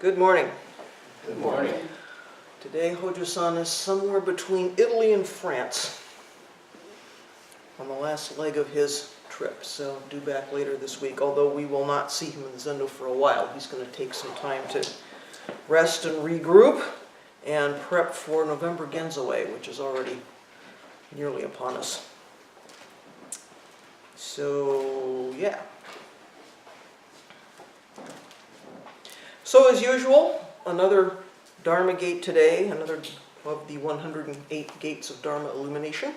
Good morning. Good morning. Today Hojo-san is somewhere between Italy and France on the last leg of his trip, so due back later this week, although we will not see him in Zendo for a while. He's going to take some time to rest and regroup and prep for November Genzoe, which is already nearly upon us. So, yeah. So as usual, another Dharma gate today, another of the 108 gates of Dharma illumination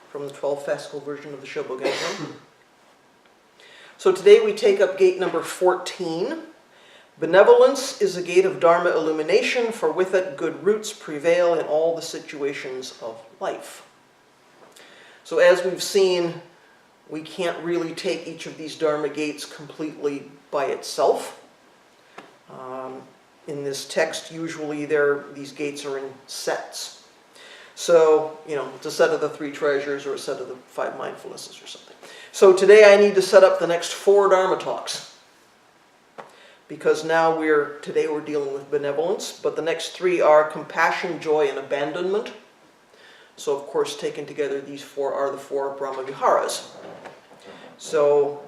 from the 12 fascicle version of the Shobogenzo. So today we take up gate number 14. Benevolence is a gate of Dharma illumination, for with it good roots prevail in all the situations of life. So as we've seen, we can't really take each of these Dharma gates completely by itself. In this text, usually these gates are in sets. So, it's a set of the 3 treasures or a set of the 5 mindfulnesses or something. So today I need to set up the next 4 Dharma talks. Because now today we're dealing with benevolence, but the next 3 are compassion, joy, and abandonment. So of course, taken together, these 4 are the 4 Brahmavihāras. So,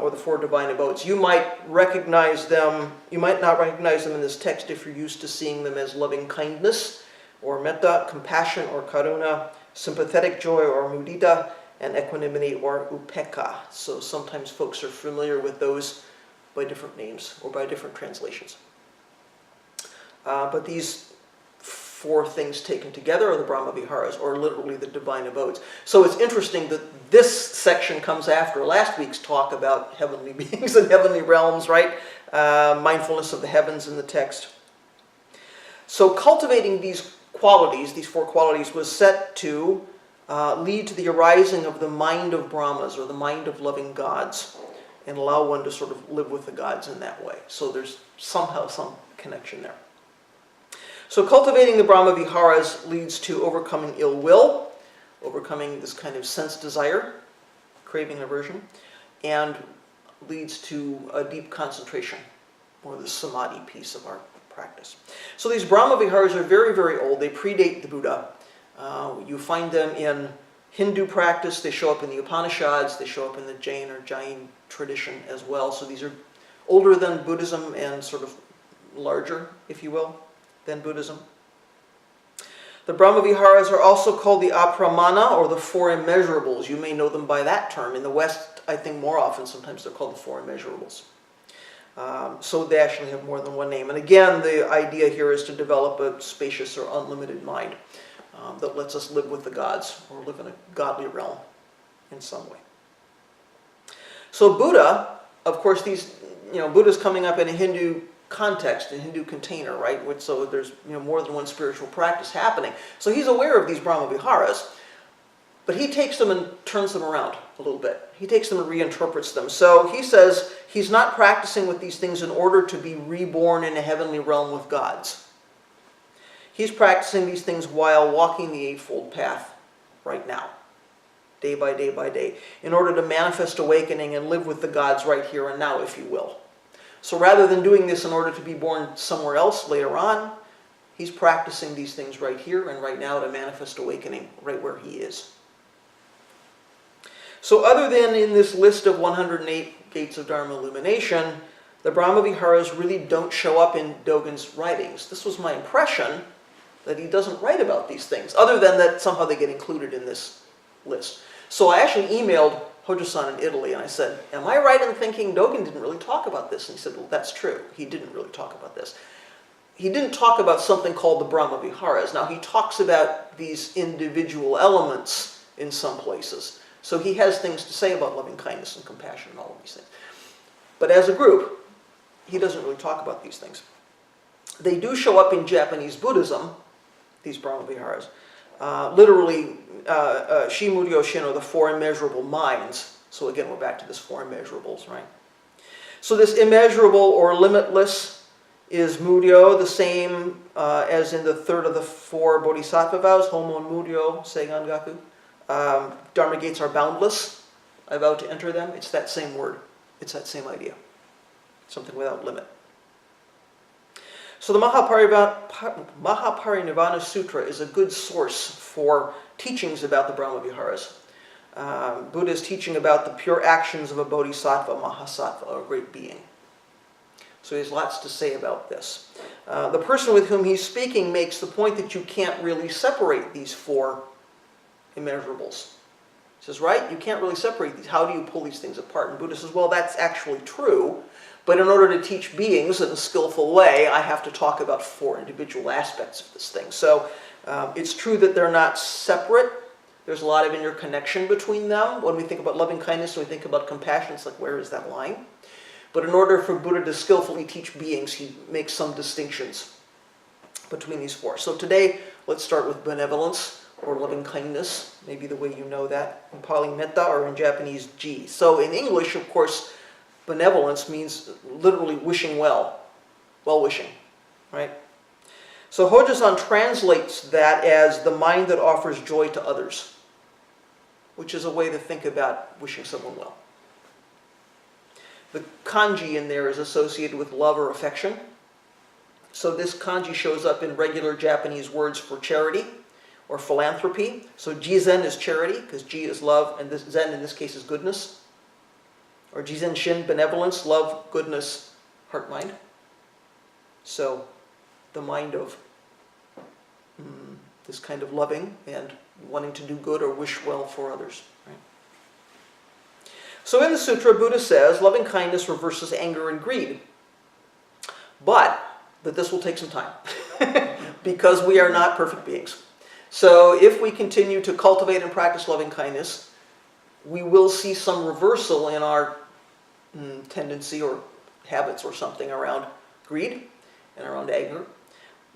or the 4 divine abodes. You might recognize them, you might not recognize them in this text if you're used to seeing them as loving kindness, or Mettā, compassion, or Karuna, sympathetic joy, or Mudita, and equanimity, or Upekkha. So sometimes folks are familiar with those by different names, or by different translations. But these 4 things taken together are the Brahmavihāras, or literally the divine abodes. So it's interesting that this section comes after last week's talk about heavenly beings and heavenly realms, right? Mindfulness of the heavens in the text. So cultivating these qualities, these 4 qualities, was set to lead to the arising of the mind of Brahmas, or the mind of loving gods, and allow one to sort of live with the gods in that way. So there's somehow some connection there. So cultivating the Brahmavihāras leads to overcoming ill will, overcoming this kind of sense desire, craving, aversion, and leads to a deep concentration, or the samadhi piece of our practice. So these Brahmavihāras are very, very old. They predate the Buddha. You find them in Hindu practice. They show up in the Upanishads. They show up in the Jain or Jain tradition as well. So these are older than Buddhism and sort of larger, if you will, than Buddhism. The Brahmavihāras are also called the Apramana, or the 4 immeasurables. You may know them by that term. In the West, I think more often, sometimes they're called the 4 immeasurables. So they actually have more than one name. And again, the idea here is to develop a spacious or unlimited mind that lets us live with the gods, or live in a godly realm in some way. So Buddha, of course, Buddha's coming up in a Hindu context, a Hindu container, right? So there's more than one spiritual practice happening. So he's aware of these Brahmavihāras, but he takes them and turns them around a little bit. He takes them and reinterprets them. So he says he's not practicing with these things in order to be reborn in a heavenly realm with gods. He's practicing these things while walking the Eightfold Path right now, day by day by day, in order to manifest awakening and live with the gods right here and now, if you will. So rather than doing this in order to be born somewhere else later on, he's practicing these things right here and right now to manifest awakening right where he is. So other than in this list of 108 gates of Dharma illumination, the Brahmavihāras really don't show up in Dogen's writings. This was my impression, that he doesn't write about these things, other than that somehow they get included in this list. So I actually emailed Hojo-san in Italy, and I said, am I right in thinking Dogen didn't really talk about this? And he said, well, that's true. He didn't really talk about this. He didn't talk about something called the Brahmavihāras. Now, he talks about these individual elements in some places. So he has things to say about loving kindness and compassion and all of these things. But as a group, he doesn't really talk about these things. They do show up in Japanese Buddhism, these Brahmavihāras. Literally, Shimuryo Shin, or the 4 immeasurable minds. So again, we're back to this 4 immeasurables, right? So this immeasurable or limitless is Muryo, the same as in the 3rd of the 4 Bodhisattva vows, Homon Muryo Seigangaku. Dharma gates are boundless. I vow to enter them. It's that same word. It's that same idea. Something without limit. So the Mahaparinirvana Sutra is a good source for teachings about the Brahmavihāras. Buddha is teaching about the pure actions of a bodhisattva, mahasattva, a great being. So he has lots to say about this. The person with whom he's speaking makes the point that you can't really separate these four immeasurables. He says, right, you can't really separate these. How do you pull these things apart? And Buddha says, well, that's actually true. But in order to teach beings in a skillful way, I have to talk about four individual aspects of this thing. So it's true that they're not separate. There's a lot of interconnection between them. When we think about loving kindness, when we think about compassion, it's like, where is that line? But in order for Buddha to skillfully teach beings, he makes some distinctions between these four. So today, let's start with benevolence, or loving kindness, maybe the way you know that, in Pali Mettā, or in Japanese ji. So in English, of course, benevolence means literally wishing well, well-wishing, right? So Hojo-san translates that as the mind that offers joy to others, which is a way to think about wishing someone well. The kanji in there is associated with love or affection. So this kanji shows up in regular Japanese words for charity or philanthropy. So jizen is charity, because ji is love, and this zen in this case is goodness. Or jizen shin, benevolence, love, goodness, heart, mind. So the mind of this kind of loving and wanting to do good or wish well for others. Right? So in the sutra, Buddha says loving kindness reverses anger and greed. But that this will take some time because we are not perfect beings. So if we continue to cultivate and practice loving kindness, we will see some reversal in our tendency or habits or something around greed and around anger.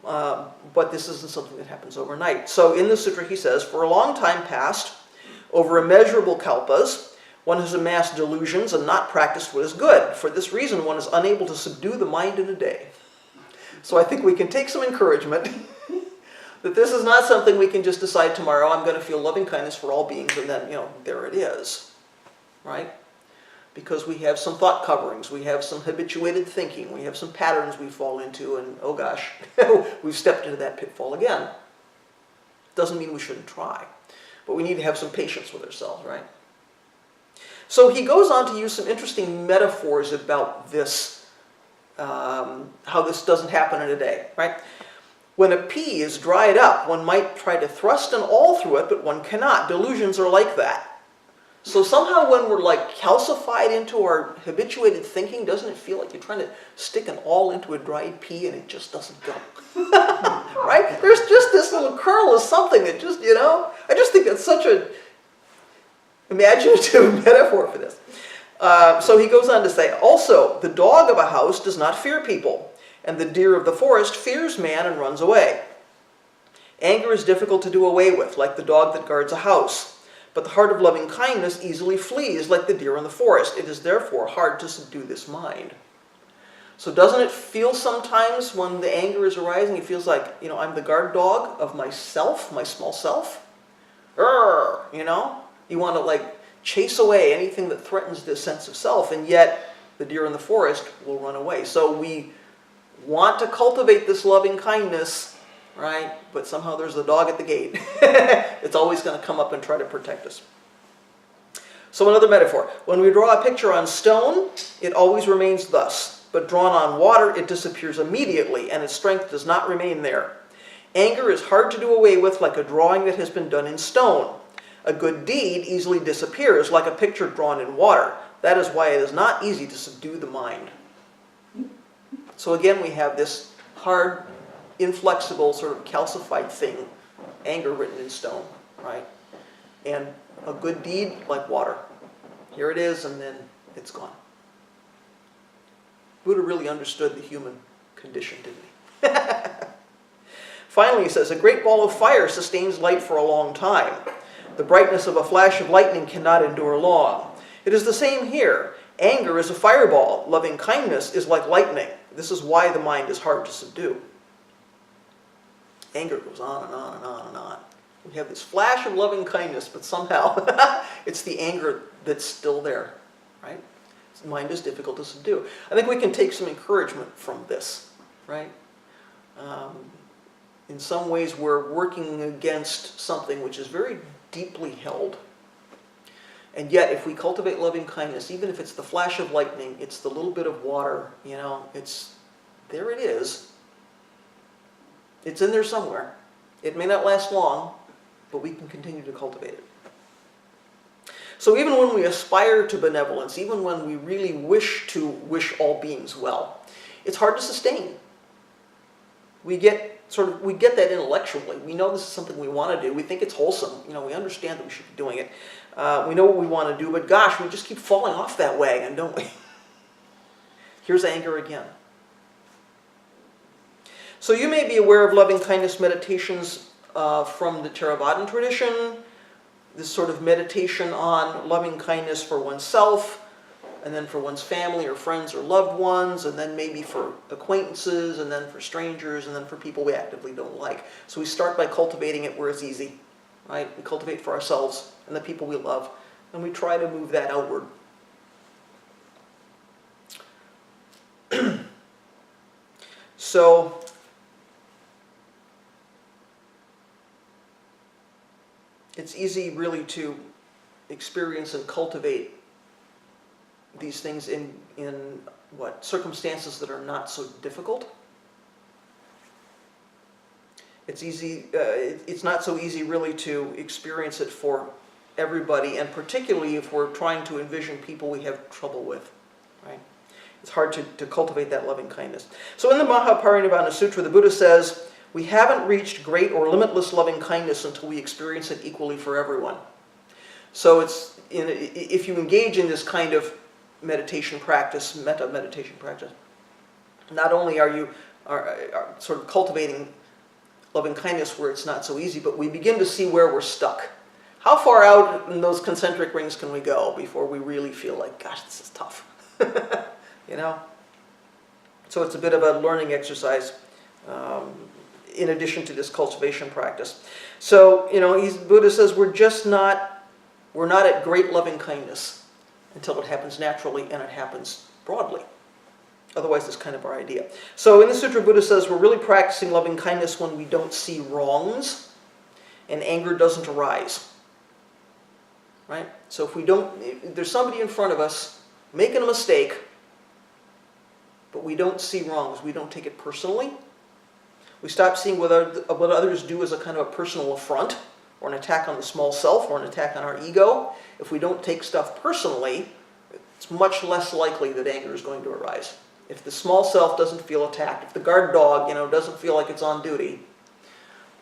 But this isn't something that happens overnight. So in the sutra he says, for a long time past, over immeasurable kalpas, one has amassed delusions and not practiced what is good. For this reason, one is unable to subdue the mind in a day. So I think we can take some encouragement that this is not something we can just decide tomorrow, I'm going to feel loving kindness for all beings, and then, there it is, right? Because we have some thought coverings, we have some habituated thinking, we have some patterns we fall into, and oh gosh, we've stepped into that pitfall again. Doesn't mean we shouldn't try, but we need to have some patience with ourselves, right? So he goes on to use some interesting metaphors about this, how this doesn't happen in a day, right? When a pea is dried up, one might try to thrust an awl through it, but one cannot. Delusions are like that. So somehow when we're like calcified into our habituated thinking, doesn't it feel like you're trying to stick an awl into a dried pea and it just doesn't go? Right? There's just this little kernel of something that just, I just think that's such an imaginative metaphor for this. So he goes on to say, also, the dog of a house does not fear people, and the deer of the forest fears man and runs away. Anger is difficult to do away with, like the dog that guards a house. But the heart of loving kindness easily flees, like the deer in the forest. It is therefore hard to subdue this mind. So doesn't it feel sometimes when the anger is arising, it feels like, I'm the guard dog of myself, my small self? You want to chase away anything that threatens this sense of self, and yet the deer in the forest will run away. So we want to cultivate this loving kindness, right? But somehow there's a dog at the gate. It's always going to come up and try to protect us. So another metaphor. When we draw a picture on stone, it always remains thus. But drawn on water, it disappears immediately, and its strength does not remain there. Anger is hard to do away with, like a drawing that has been done in stone. A good deed easily disappears, like a picture drawn in water. That is why it is not easy to subdue the mind. So again, we have this hard, inflexible, sort of calcified thing, anger written in stone, right? And a good deed, like water. Here it is, and then it's gone. Buddha really understood the human condition, didn't he? Finally, he says, a great ball of fire sustains light for a long time. The brightness of a flash of lightning cannot endure long. It is the same here. Anger is a fireball. Loving kindness is like lightning. This is why the mind is hard to subdue. Anger goes on and on and on and on. We have this flash of loving kindness, but somehow it's the anger that's still there, right? The mind is difficult to subdue. I think we can take some encouragement from this, right? In some ways, we're working against something which is very deeply held. And yet, if we cultivate loving kindness, even if it's the flash of lightning, it's the little bit of water, you know, there it is. It's in there somewhere. It may not last long, but we can continue to cultivate it. So even when we aspire to benevolence, even when we really wish all beings well, it's hard to sustain. We get that intellectually. We know this is something we want to do. We think it's wholesome. You know, we understand that we should be doing it. We know what we want to do, but gosh, we just keep falling off that wagon, don't we? Here's anger again. So you may be aware of loving kindness meditations from the Theravadan tradition, this sort of meditation on loving kindness for oneself, and then for one's family or friends or loved ones, and then maybe for acquaintances, and then for strangers, and then for people we actively don't like. So we start by cultivating it where it's easy, right? We cultivate for ourselves and the people we love, and we try to move that outward. So, it's easy really to experience and cultivate these things in circumstances that are not so difficult. It's not so easy really to experience it for everybody, and particularly if we're trying to envision people we have trouble with, right? It's hard to cultivate that loving kindness. So in the Mahaparinibbana Sutra, the Buddha says, we haven't reached great or limitless loving kindness until we experience it equally for everyone. So if you engage in this kind of meditation practice, metta meditation practice, not only are you sort of cultivating loving kindness where it's not so easy, but we begin to see where we're stuck. How far out in those concentric rings can we go before we really feel like, gosh, this is tough? You know? So it's a bit of a learning exercise in addition to this cultivation practice. So, you know, Buddha says we're not at great loving kindness until it happens naturally and it happens broadly. Otherwise, that's kind of our idea. So in the sutra, Buddha says we're really practicing loving kindness when we don't see wrongs and anger doesn't arise. Right? So if there's somebody in front of us making a mistake, but we don't see wrongs, we don't take it personally. We stop seeing what others do as a kind of a personal affront, or an attack on the small self, or an attack on our ego. If we don't take stuff personally, it's much less likely that anger is going to arise. If the small self doesn't feel attacked, if the guard dog, you know, doesn't feel like it's on duty,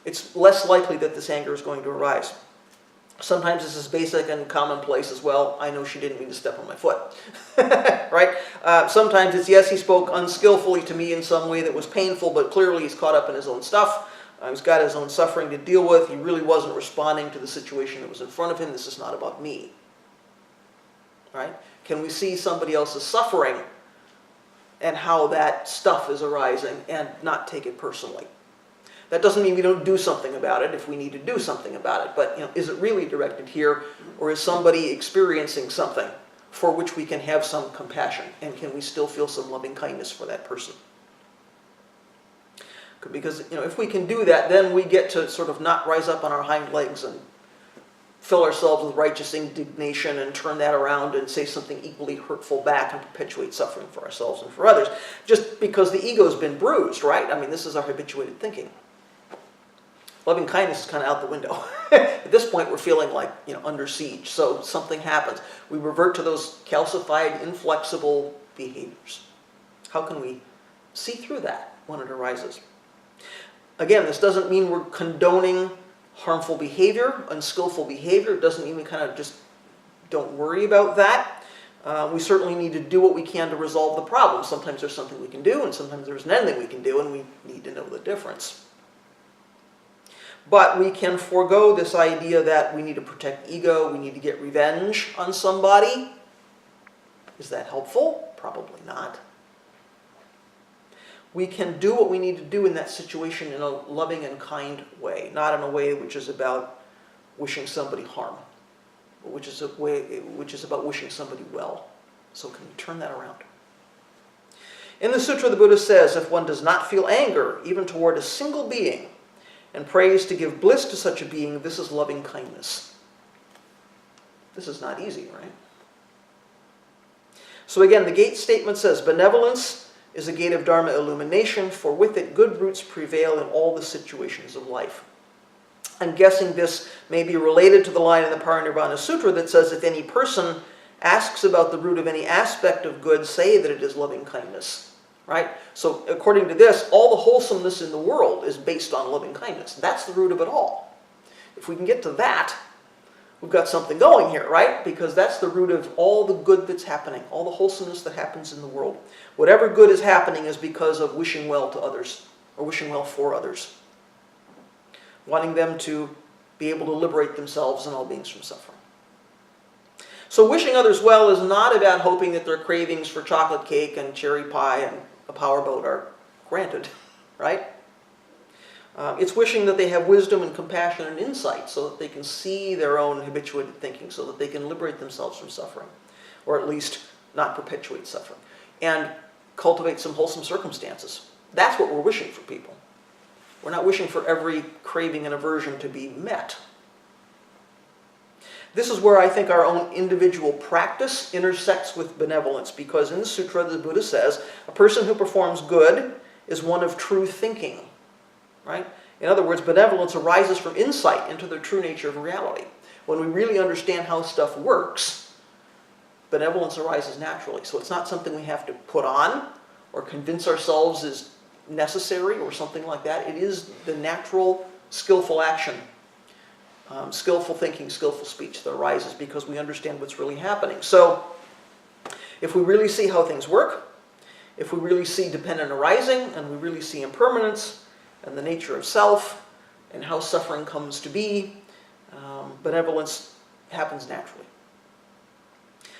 it's less likely that this anger is going to arise. Sometimes this is basic and commonplace as well. I know she didn't mean to step on my foot. Right? Sometimes it's, yes, he spoke unskillfully to me in some way that was painful, but clearly he's caught up in his own stuff. He's got his own suffering to deal with. He really wasn't responding to the situation that was in front of him. This is not about me. Right? Can we see somebody else's suffering and how that stuff is arising and not take it personally? That doesn't mean we don't do something about it if we need to do something about it. But, you know, is it really directed here, or is somebody experiencing something for which we can have some compassion? And can we still feel some loving kindness for that person? Because, you know, if we can do that, then we get to sort of not rise up on our hind legs and fill ourselves with righteous indignation and turn that around and say something equally hurtful back and perpetuate suffering for ourselves and for others, just because the ego's been bruised, right? I mean, this is our habituated thinking. Loving kindness is kind of out the window. At this point, we're feeling like, you know, under siege. So something happens. We revert to those calcified, inflexible behaviors. How can we see through that when it arises? Again, this doesn't mean we're condoning harmful behavior, unskillful behavior. It doesn't mean we kind of just don't worry about that. We certainly need to do what we can to resolve the problem. Sometimes there's something we can do, and sometimes there's nothing we can do, and we need to know the difference. But we can forego this idea that we need to protect ego, we need to get revenge on somebody. Is that helpful? Probably not. We can do what we need to do in that situation in a loving and kind way, not in a way which is about wishing somebody harm, but which is about wishing somebody well. So can we turn that around? In the sutra, the Buddha says, if one does not feel anger, even toward a single being, and prays to give bliss to such a being, this is loving kindness. This is not easy, right? So again, the gate statement says, benevolence is a gate of Dharma illumination, for with it good roots prevail in all the situations of life. I'm guessing this may be related to the line in the Parinirvana Sutra that says, if any person asks about the root of any aspect of good, say that it is loving kindness. Right? So according to this, all the wholesomeness in the world is based on loving kindness. That's the root of it all. If we can get to that, we've got something going here, right? Because that's the root of all the good that's happening, all the wholesomeness that happens in the world. Whatever good is happening is because of wishing well to others, or wishing well for others. Wanting them to be able to liberate themselves and all beings from suffering. So wishing others well is not about hoping that their cravings for chocolate cake and cherry pie and a powerboat are granted, right? It's wishing that they have wisdom and compassion and insight so that they can see their own habituated thinking, so that they can liberate themselves from suffering, or at least not perpetuate suffering, and cultivate some wholesome circumstances. That's what we're wishing for people. We're not wishing for every craving and aversion to be met. This is where I think our own individual practice intersects with benevolence, because in the sutra the Buddha says, a person who performs good is one of true thinking. Right? In other words, benevolence arises from insight into the true nature of reality. When we really understand how stuff works, benevolence arises naturally. So it's not something we have to put on or convince ourselves is necessary or something like that. It is the natural, skillful action, skillful thinking, skillful speech that arises because we understand what's really happening. So if we really see how things work, if we really see dependent arising, and we really see impermanence, and the nature of self, and how suffering comes to be, benevolence happens naturally.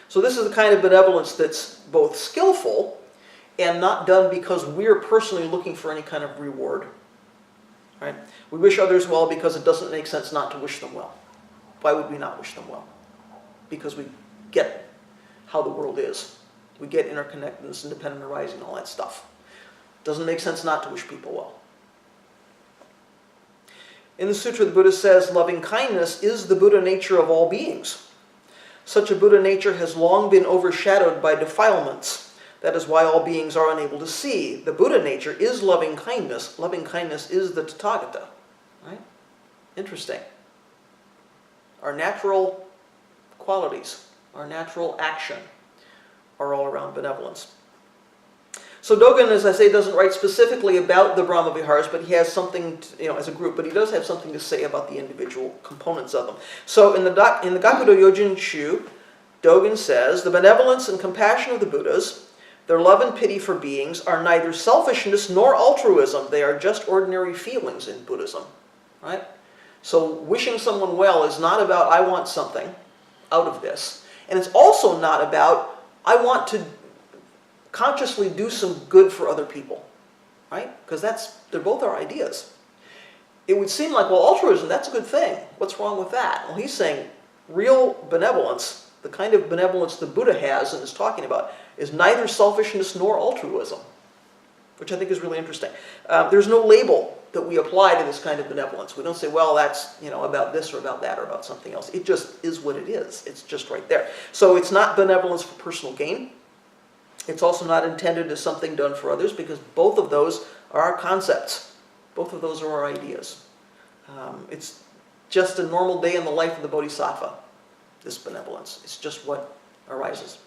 So this is the kind of benevolence that's both skillful and not done because we're personally looking for any kind of reward. Right? We wish others well because it doesn't make sense not to wish them well. Why would we not wish them well? Because we get how the world is. We get interconnectedness and dependent arising, all that stuff. Doesn't make sense not to wish people well. In the sutra, the Buddha says, loving kindness is the Buddha nature of all beings. Such a Buddha nature has long been overshadowed by defilements. That is why all beings are unable to see. The Buddha nature is loving kindness. Loving kindness is the Tathagata. Right? Interesting. Our natural qualities, our natural action, are all around benevolence. So Dogen, as I say, doesn't write specifically about the Brahmavihāras, but he has something, as a group, but he does have something to say about the individual components of them. So in the Gakudo Yojin-shu, Dogen says, the benevolence and compassion of the Buddhas, their love and pity for beings, are neither selfishness nor altruism. They are just ordinary feelings in Buddhism. Right? So wishing someone well is not about, I want something out of this. And it's also not about, I want to consciously do some good for other people, right? Because they're both our ideas. It would seem like, well, altruism, that's a good thing. What's wrong with that? Well, he's saying real benevolence, the kind of benevolence the Buddha has and is talking about, is neither selfishness nor altruism, which I think is really interesting. There's no label that we apply to this kind of benevolence. We don't say, well, that's about this or about that or about something else. It just is what it is. It's just right there. So it's not benevolence for personal gain. It's also not intended as something done for others, because both of those are our concepts. Both of those are our ideas. It's just a normal day in the life of the Bodhisattva, this benevolence. It's just what arises.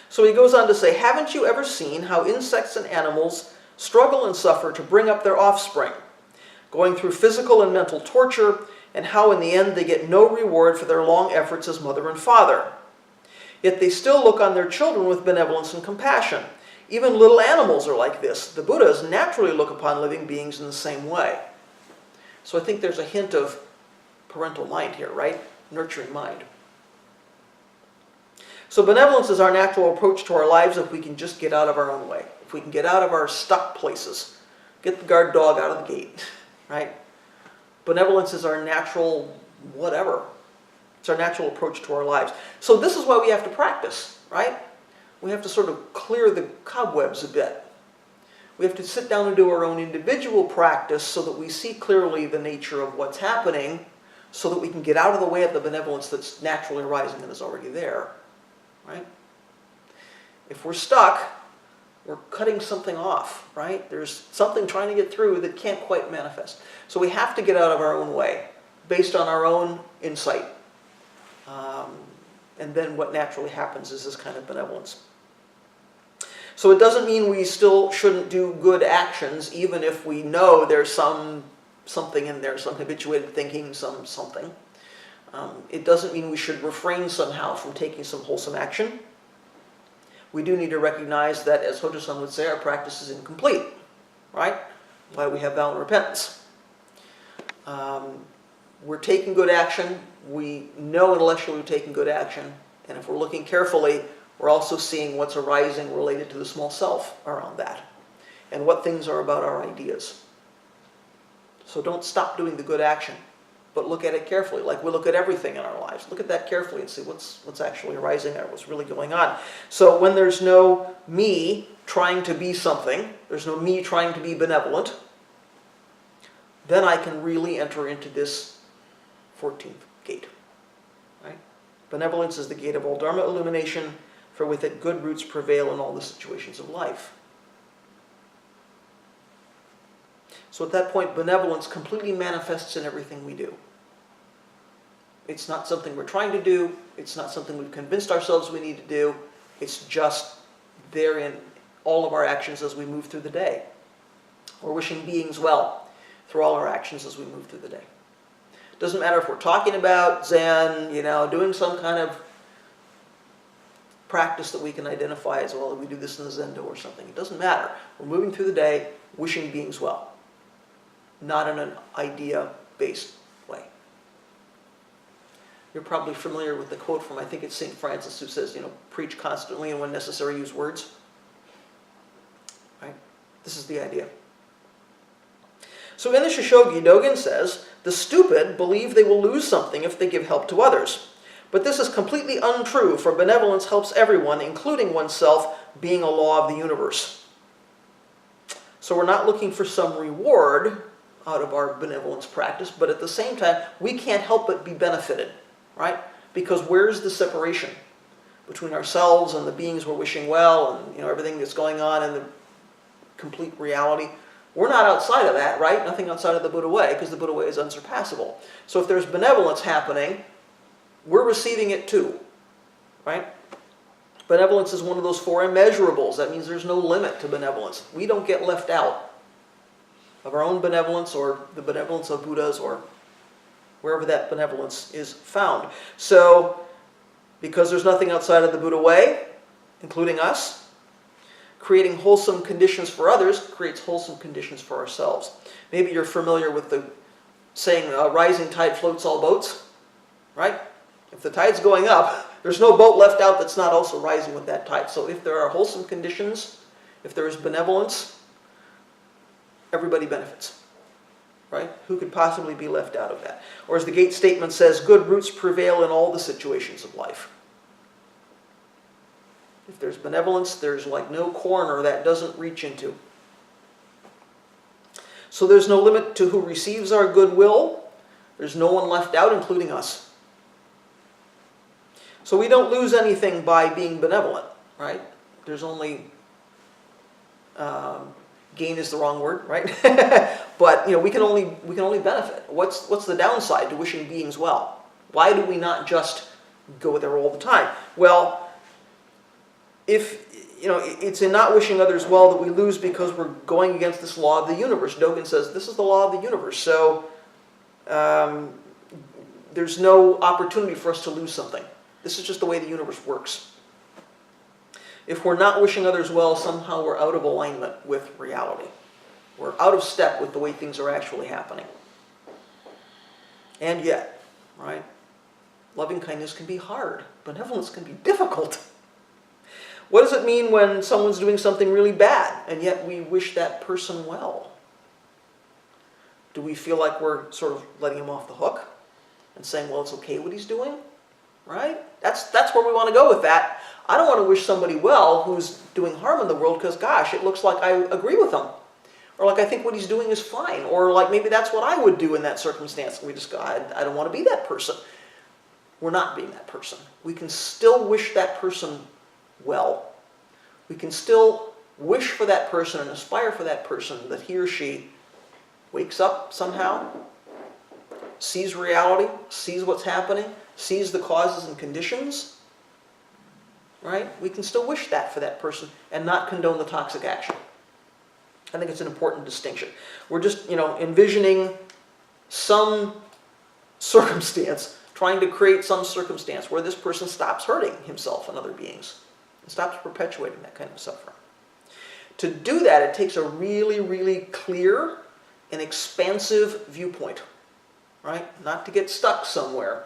So he goes on to say, haven't you ever seen how insects and animals struggle and suffer to bring up their offspring, going through physical and mental torture, and how in the end they get no reward for their long efforts as mother and father? Yet they still look on their children with benevolence and compassion. Even little animals are like this. The Buddhas naturally look upon living beings in the same way. So I think there's a hint of parental mind here, right? Nurturing mind. So benevolence is our natural approach to our lives if we can just get out of our own way. If we can get out of our stuck places. Get the guard dog out of the gate, right? Benevolence is our natural whatever. It's our natural approach to our lives. So this is why we have to practice, right? we have to sort of clear the cobwebs a bit. We have to sit down and do our own individual practice so that we see clearly the nature of what's happening, so that we can get out of the way of the benevolence that's naturally arising and is already there, right? If we're stuck, we're cutting something off, right? There's something trying to get through that can't quite manifest. So we have to get out of our own way, based on our own insight. And then what naturally happens is this kind of benevolence. So it doesn't mean we still shouldn't do good actions, even if we know there's something in there, some habituated thinking, something. It doesn't mean we should refrain somehow from taking some wholesome action. We do need to recognize that, as Hojo-san would say, our practice is incomplete, right? Why we have vow and repentance. We're taking good action. We know intellectually we're taking good action. And if we're looking carefully, we're also seeing what's arising related to the small self around that, and what things are about our ideas. So don't stop doing the good action, but look at it carefully, like we look at everything in our lives. Look at that carefully and see what's actually arising there, what's really going on. So when there's no me trying to be something, there's no me trying to be benevolent, then I can really enter into this 14th gate. Right? Benevolence is the gate of all Dharma illumination, for with it good roots prevail in all the situations of life. So at that point, benevolence completely manifests in everything we do. It's not something we're trying to do. It's not something we've convinced ourselves we need to do. It's just there in all of our actions as we move through the day. We're wishing beings well through all our actions as we move through the day. It doesn't matter if we're talking about Zen, doing some kind of practice that we can identify as, well, we do this in the Zendo or something. It doesn't matter. We're moving through the day wishing beings well, not in an idea-based way. You're probably familiar with the quote from, I think it's St. Francis, who says, preach constantly and when necessary use words. Right? This is the idea. So in the Shishogi, Dogen says, the stupid believe they will lose something if they give help to others. But this is completely untrue, for benevolence helps everyone, including oneself, being a law of the universe. So we're not looking for some reward out of our benevolence practice, but at the same time, we can't help but be benefited, right? Because where's the separation between ourselves and the beings we're wishing well, and everything that's going on in the complete reality? We're not outside of that, right? Nothing outside of the Buddha way, because the Buddha way is unsurpassable. So if there's benevolence happening, we're receiving it too, right? Benevolence is one of those four immeasurables. That means there's no limit to benevolence. We don't get left out of our own benevolence or the benevolence of Buddhas or wherever that benevolence is found. So, because there's nothing outside of the Buddha way, including us, creating wholesome conditions for others creates wholesome conditions for ourselves. Maybe you're familiar with the saying, rising tide floats all boats, right? If the tide's going up, there's no boat left out that's not also rising with that tide. So if there are wholesome conditions, if there is benevolence, everybody benefits, right? Who could possibly be left out of that? Or as the Gate Statement says, good roots prevail in all the situations of life. If there's benevolence, there's like no corner that doesn't reach into. So there's no limit to who receives our goodwill. There's no one left out, including us. So we don't lose anything by being benevolent, right? There's only, gain is the wrong word, right? But we can only benefit. What's the downside to wishing beings well? Why do we not just go there all the time? Well, if it's in not wishing others well that we lose because we're going against this law of the universe. Dogen says this is the law of the universe. So there's no opportunity for us to lose something. This is just the way the universe works. If we're not wishing others well, somehow we're out of alignment with reality. We're out of step with the way things are actually happening. And yet, right, loving kindness can be hard. Benevolence can be difficult. What does it mean when someone's doing something really bad, and yet we wish that person well? Do we feel like we're sort of letting him off the hook and saying, well, it's okay what he's doing? right? That's where we want to go with that. I don't want to wish somebody well who's doing harm in the world because, gosh, it looks like I agree with them. Or like I think what he's doing is fine. Or like maybe that's what I would do in that circumstance. And we just go, I don't want to be that person. We're not being that person. We can still wish that person well. We can still wish for that person and aspire for that person that he or she wakes up somehow, sees reality, sees what's happening, sees the causes and conditions, right? We can still wish that for that person and not condone the toxic action. I think it's an important distinction. We're just, envisioning some circumstance, trying to create some circumstance where this person stops hurting himself and other beings and stops perpetuating that kind of suffering. To do that, it takes a really, really clear and expansive viewpoint, right? Not to get stuck somewhere.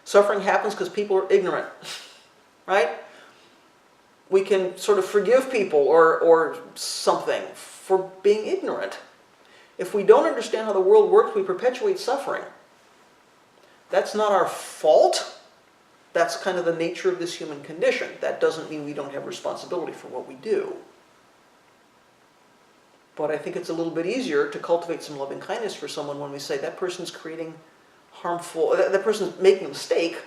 Suffering happens because people are ignorant, right? We can sort of forgive people or something for being ignorant. If we don't understand how the world works, we perpetuate suffering. That's not our fault. That's kind of the nature of this human condition. That doesn't mean we don't have responsibility for what we do. But I think it's a little bit easier to cultivate some loving kindness for someone when we say that person's creating harmful, that person's making a mistake,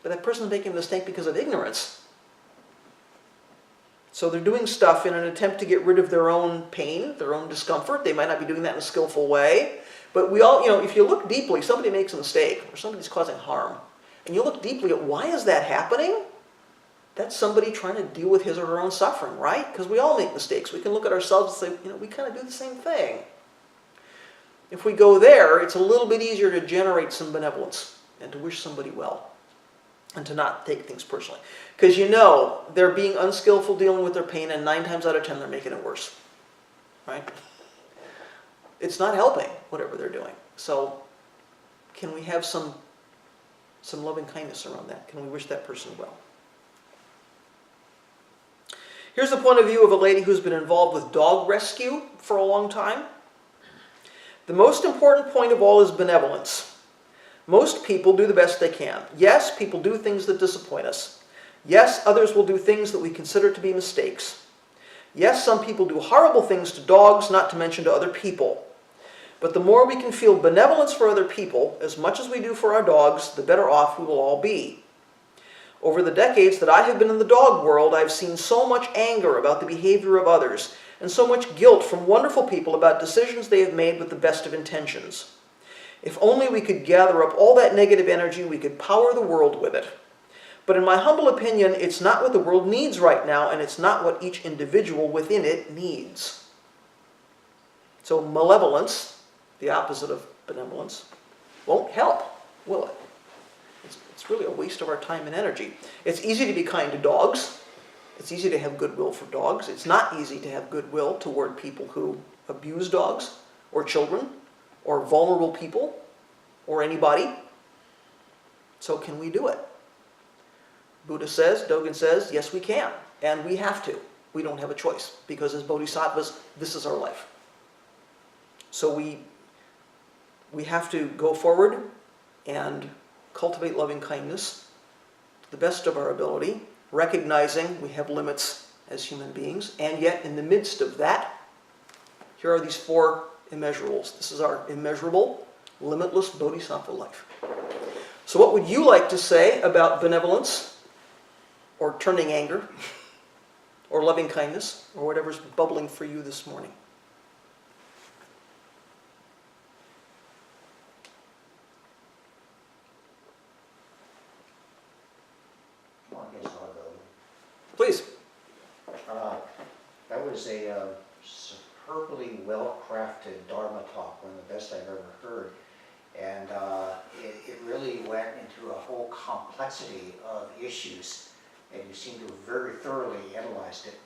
but that person's making a mistake because of ignorance. So they're doing stuff in an attempt to get rid of their own pain, their own discomfort. They might not be doing that in a skillful way. But we all, if you look deeply, somebody makes a mistake or somebody's causing harm, and you look deeply at why is that happening, that's somebody trying to deal with his or her own suffering, right? Because we all make mistakes. We can look at ourselves and say, we kind of do the same thing. If we go there, it's a little bit easier to generate some benevolence and to wish somebody well and to not take things personally. Because they're being unskillful dealing with their pain, and 9 times out of 10 they're making it worse, right? It's not helping, whatever they're doing. So can we have some loving kindness around that? Can we wish that person well? Here's the point of view of a lady who's been involved with dog rescue for a long time. The most important point of all is benevolence. Most people do the best they can. Yes, people do things that disappoint us. Yes, others will do things that we consider to be mistakes. Yes, some people do horrible things to dogs, not to mention to other people. But the more we can feel benevolence for other people, as much as we do for our dogs, the better off we will all be. Over the decades that I have been in the dog world, I've seen so much anger about the behavior of others, and so much guilt from wonderful people about decisions they have made with the best of intentions. If only we could gather up all that negative energy, we could power the world with it. But in my humble opinion, it's not what the world needs right now, and it's not what each individual within it needs. So malevolence, the opposite of benevolence, won't help, will it? It's really a waste of our time and energy. It's easy to be kind to dogs. It's easy to have goodwill for dogs. It's not easy to have goodwill toward people who abuse dogs, or children, or vulnerable people, or anybody. So can we do it? Buddha says, Dogen says, yes we can, and we have to. We don't have a choice, because as bodhisattvas, this is our life. So we have to go forward and cultivate loving kindness to the best of our ability, recognizing we have limits as human beings, and yet in the midst of that, here are these 4 immeasurables. This is our immeasurable, limitless bodhisattva life. So what would you like to say about benevolence, or turning anger, or loving kindness, or whatever's bubbling for you this morning? Please. That was a superbly well-crafted Dharma talk, one of the best I've ever heard. And it really went into a whole complexity of issues, and you seem to have very thoroughly analyzed it.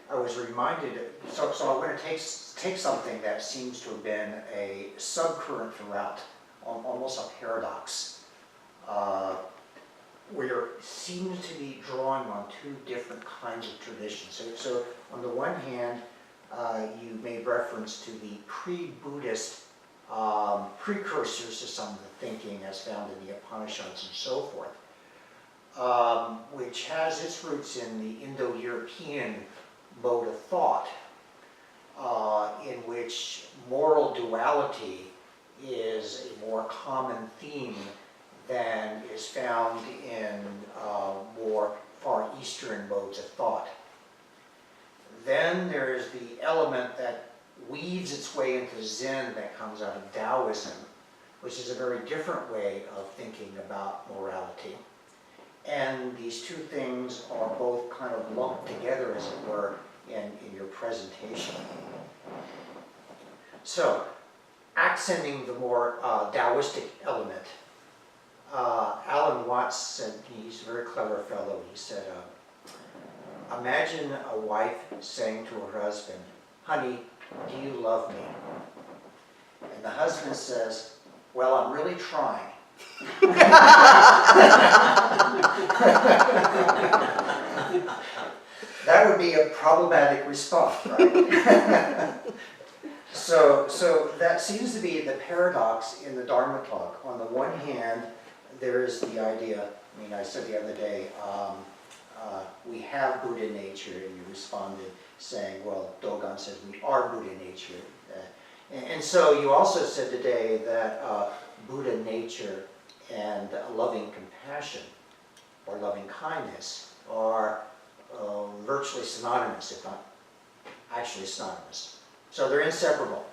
I was reminded, so I'm going to take something that seems to have been a subcurrent throughout, almost a paradox. Where it seems to be drawing on 2 different kinds of traditions. So on the one hand, you made reference to the pre-Buddhist precursors to some of the thinking as found in the Upanishads and so forth, which has its roots in the Indo-European mode of thought, in which moral duality is a more common theme than is found in more Far Eastern modes of thought. Then there's the element that weaves its way into Zen that comes out of Taoism, which is a very different way of thinking about morality. And these two things are both kind of lumped together, as it were, in your presentation. So, accenting the more Taoistic element, Alan Watts said, he's a very clever fellow, he said, imagine a wife saying to her husband, "Honey, do you love me?" And the husband says, "Well, I'm really trying." That would be a problematic response, right? So that seems to be the paradox in the Dharma talk. On the one hand, there is the idea, I mean, I said the other day, we have Buddha nature, and you responded saying, well, Dogon says we are Buddha nature. And so you also said today that Buddha nature and loving compassion or loving kindness are virtually synonymous, if not actually synonymous. So they're inseparable.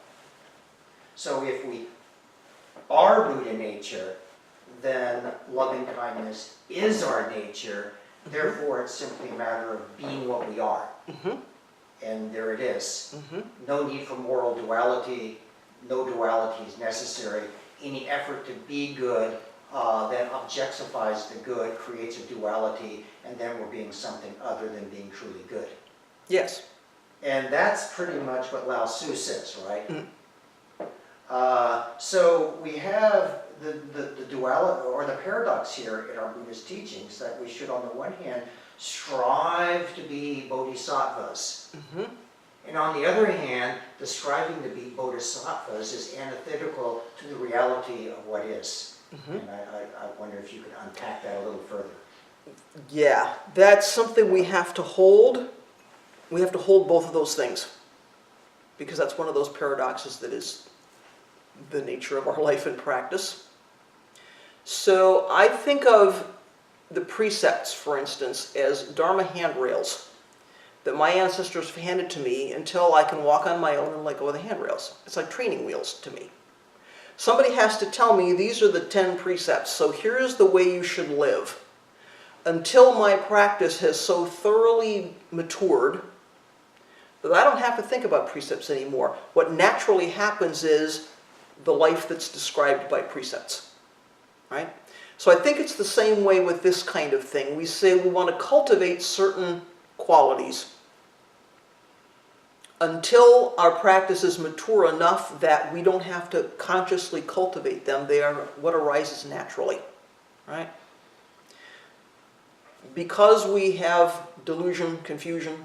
So if we are Buddha nature, then loving kindness is our nature. Therefore, it's simply a matter of being what we are. Mm-hmm. And there it is. Mm-hmm. No need for moral duality. No duality is necessary. Any effort to be good then objectifies the good, creates a duality, and then we're being something other than being truly good. Yes. And that's pretty much what Lao Tzu says, right? Mm. So we have the duality, or the paradox here in our Buddhist teachings, that we should, on the one hand, strive to be bodhisattvas. Mm-hmm. And on the other hand, the striving to be bodhisattvas is antithetical to the reality of what is. Mm-hmm. And I wonder if you could unpack that a little further. Yeah, that's something we have to hold. We have to hold both of those things, because that's one of those paradoxes that is the nature of our life and practice. So I think of the precepts, for instance, as Dharma handrails that my ancestors have handed to me until I can walk on my own and let go of the handrails. It's like training wheels to me. Somebody has to tell me these are the 10 precepts, so here's the way you should live. Until my practice has so thoroughly matured that I don't have to think about precepts anymore. What naturally happens is the life that's described by precepts, right? So I think it's the same way with this kind of thing. We say we want to cultivate certain qualities until our practice is mature enough that we don't have to consciously cultivate them. They are what arises naturally, right? Because we have delusion, confusion,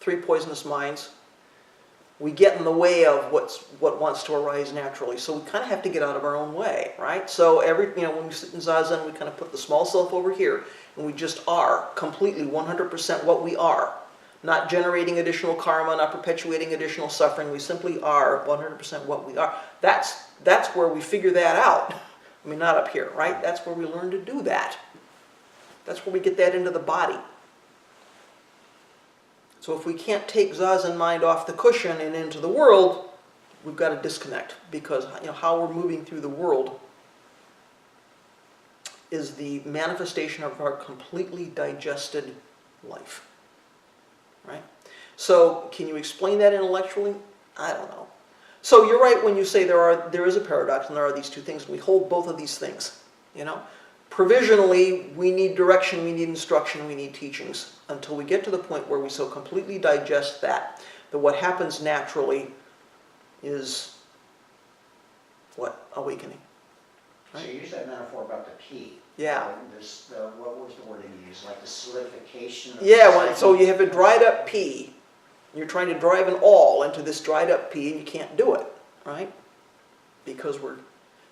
3 poisonous minds, we get in the way of what wants to arise naturally. So we kind of have to get out of our own way, right? So when we sit in Zazen, we kind of put the small self over here, and we just are completely 100% what we are. Not generating additional karma, not perpetuating additional suffering. We simply are 100% what we are. That's where we figure that out. I mean, not up here, right? That's where we learn to do that. That's where we get that into the body. So if we can't take Zazen mind off the cushion and into the world, we've got to disconnect, because how we're moving through the world is the manifestation of our completely digested life. Right? So can you explain that intellectually? I don't know. So you're right when you say there is a paradox and there are these two things. We hold both of these things. Provisionally, we need direction, we need instruction, we need teachings, until we get to the point where we so completely digest that what happens naturally is what? Awakening. Right? So you use that metaphor about the pea. Yeah. What was the wording you used? Like the solidification of so you have a dried up pea. You're trying to drive an awl into this dried up pea and you can't do it, right? because we're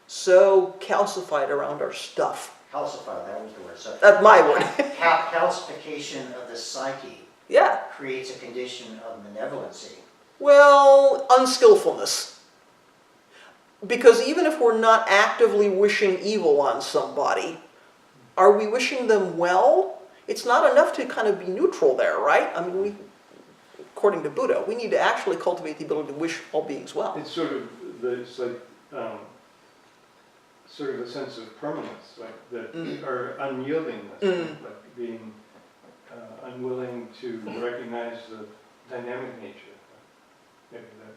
so calcified around our stuff. Calcified, that was the word. So That's my word. calcification of the psyche Yeah. creates a condition of malevolency. Well, unskillfulness. Because even if we're not actively wishing evil on somebody, are we wishing them well? It's not enough to kind of be neutral there, right? I mean, according to Buddha, we need to actually cultivate the ability to wish all beings well. It's sort of, it's like, sort of a sense of permanence, like that, or unyieldingness, like being unwilling to recognize the dynamic nature. Maybe that.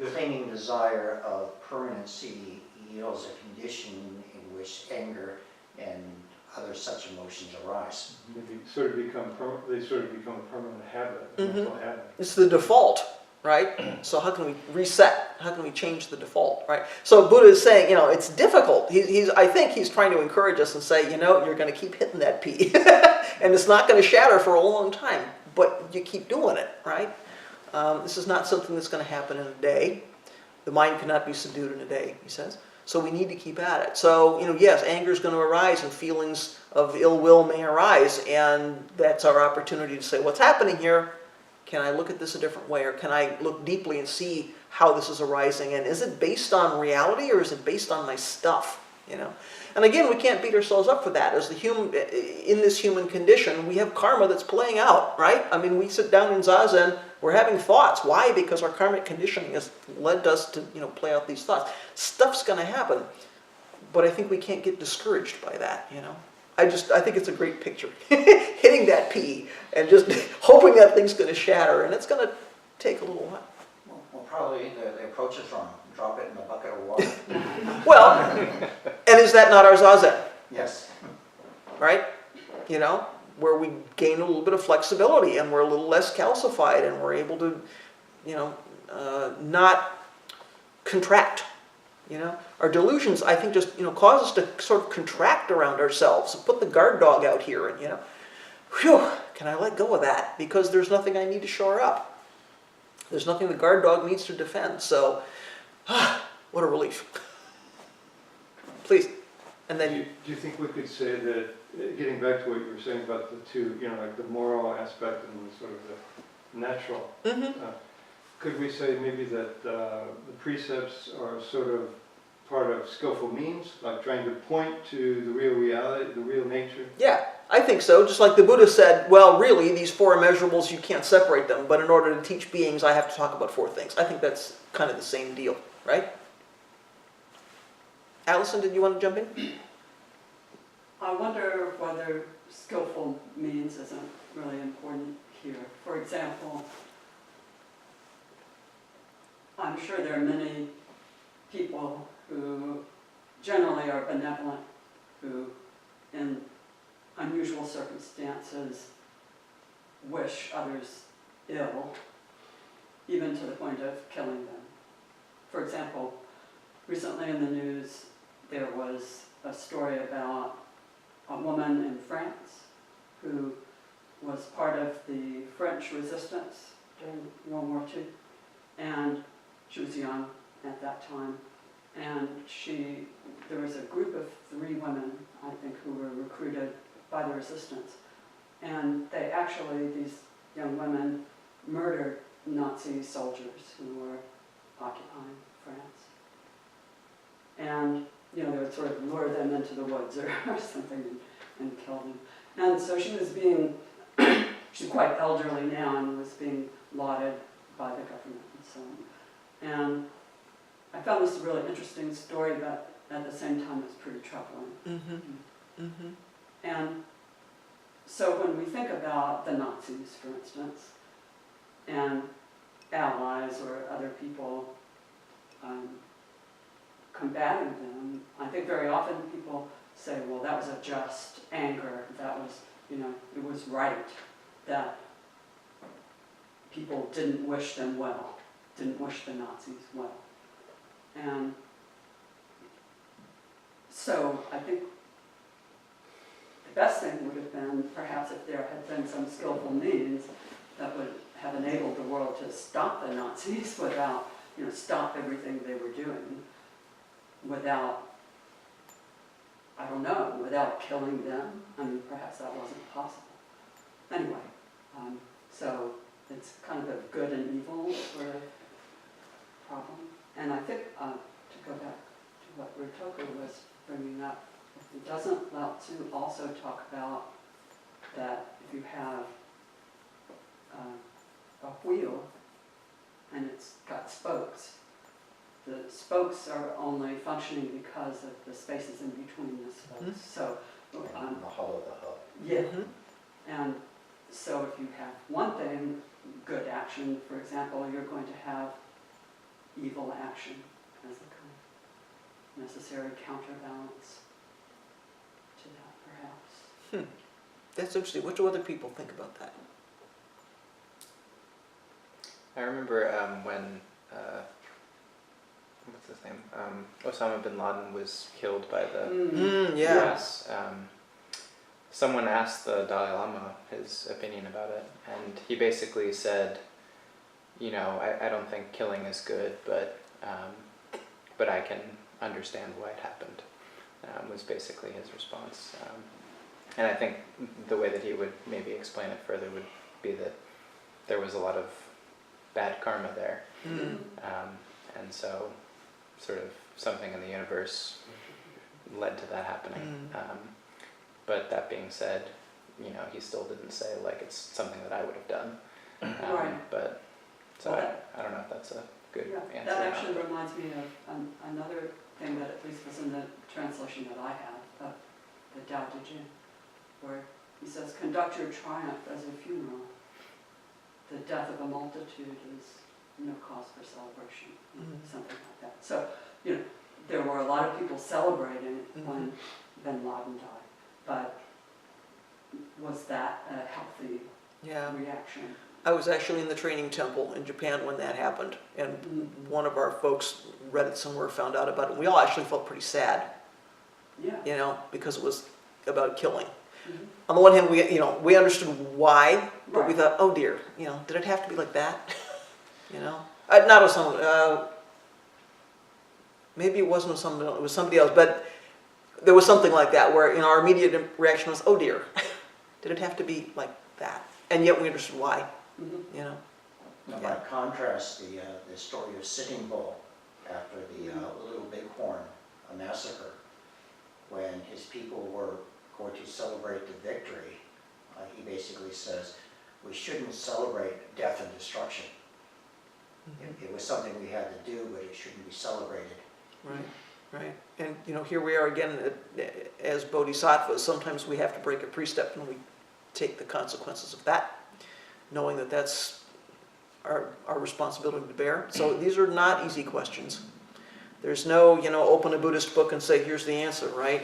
The clinging desire of permanency yields a condition in which anger and other such emotions arise. Maybe sort of become they sort of become a permanent habit, a mental habit. It's the default, right? So how can we reset? How can we change the default, right? So Buddha is saying, it's difficult. I think he's trying to encourage us and say, you're going to keep hitting that P. And it's not going to shatter for a long time, but you keep doing it, right? This is not something that's going to happen in a day. The mind cannot be subdued in a day, he says. So we need to keep at it. So, yes, anger is going to arise and feelings of ill will may arise. And that's our opportunity to say, what's happening here? Can I look at this a different way? Or can I look deeply and see how this is arising? And is it based on reality or is it based on my stuff? And again, we can't beat ourselves up for that. As in this human condition, we have karma that's playing out, right? I mean, we sit down in Zazen, we're having thoughts. Why? Because our karmic conditioning has led us to, play out these thoughts. Stuff's going to happen, but I think we can't get discouraged by that, I think it's a great picture. Hitting that P and just hoping that thing's going to shatter, and it's going to take a little while. Well, probably the approach is wrong. Drop it in a bucket of water. Well, and is that not our Zazen? Yes. Right? Where we gain a little bit of flexibility and we're a little less calcified and we're able to, not contract. Our delusions, I think, just, cause us to sort of contract around ourselves, put the guard dog out here and, whew, can I let go of that? Because there's nothing I need to shore up. There's nothing the guard dog needs to defend. So, what a relief. Please. And then do you think we could say that, getting back to what you were saying about the two, like the moral aspect and the sort of the natural, could we say maybe that the precepts are sort of part of skillful means, like trying to point to the real reality, the real nature? Yeah, I think so. Just like the Buddha said, well, really, these four immeasurables, you can't separate them, but in order to teach beings, I have to talk about four things. I think that's kind of the same deal, right? Allison, did you want to jump in? I wonder whether skillful means isn't really important here. For example, I'm sure there are many people who generally are benevolent, who in unusual circumstances wish others ill, even to the point of killing them. For example, recently in the news there was a story about a woman in France who was part of the French resistance during World War II, and she was young at that time, and there was a group of 3 women, I think, who were recruited by the resistance, and these young women murdered Nazi soldiers who were occupying France. And they would sort of lure them into the woods or something and kill them. And so she was she's quite elderly now and was being lauded by the government and so on. And I found this a really interesting story, but at the same time it's pretty troubling. And so when we think about the Nazis, for instance, and allies or other people combating them, I think very often people say, well, that was a just anger, that was, it was right that people didn't wish them well, didn't wish the Nazis well. And so I think the best thing would have been, perhaps if there had been some skillful means that would have enabled the world to stop the Nazis without stop everything they were doing without, I don't know, without killing them. I mean, perhaps that wasn't possible. Anyway, so it's kind of a good and evil sort of problem. And I think, to go back to what Rutoku was bringing up, doesn't Lao Tzu also talk about that if you have a wheel and it's got spokes, the spokes are only functioning because of the spaces in between the spokes. So, The hollow of the hub. yeah. And so if you have one thing, good action, for example, you're going to have evil action as a kind of necessary counterbalance to that, perhaps. That's interesting. What do other people think about that? I remember when, what's his name? Osama bin Laden was killed by the Yeah. US. Someone asked the Dalai Lama his opinion about it, and he basically said, I don't think killing is good, but I can understand why it happened, was basically his response. And I think the way that he would maybe explain it further would be that there was a lot of bad karma there. And so sort of something in the universe led to that happening. But that being said, he still didn't say like it's something that I would have done. Right. But so Well, I don't know if that's a good Yeah, answer. that or not, actually but- reminds me of another thing that at least was in the translation that I have of the Tao Te Ching, where he says, conduct your triumph as a funeral. The death of a multitude is no cause for celebration, something like that. So, there were a lot of people celebrating when bin Laden died, but was that a healthy Yeah. reaction? I was actually in the training temple in Japan when that happened, and one of our folks read it somewhere, found out about it. We all actually felt pretty sad, Yeah. because it was about killing. Mhm. On the one hand, we understood why, but we Right. thought, oh dear, did it have to be like that? Not Osama. Maybe it wasn't Osama, it was somebody else, but there was something like that where our immediate reaction was, oh dear, did it have to be like that? And yet we understood why, Now, Yeah. by contrast, the story of Sitting Bull after the Little Bighorn massacre, when his people were going to celebrate the victory, he basically says, we shouldn't celebrate death and destruction. It was something we had to do, but it shouldn't be celebrated. Right. And here we are again as bodhisattvas. Sometimes we have to break a precept and we take the consequences of that, knowing that that's our responsibility to bear. So these are not easy questions. There's no, open a Buddhist book and say, here's the answer, right?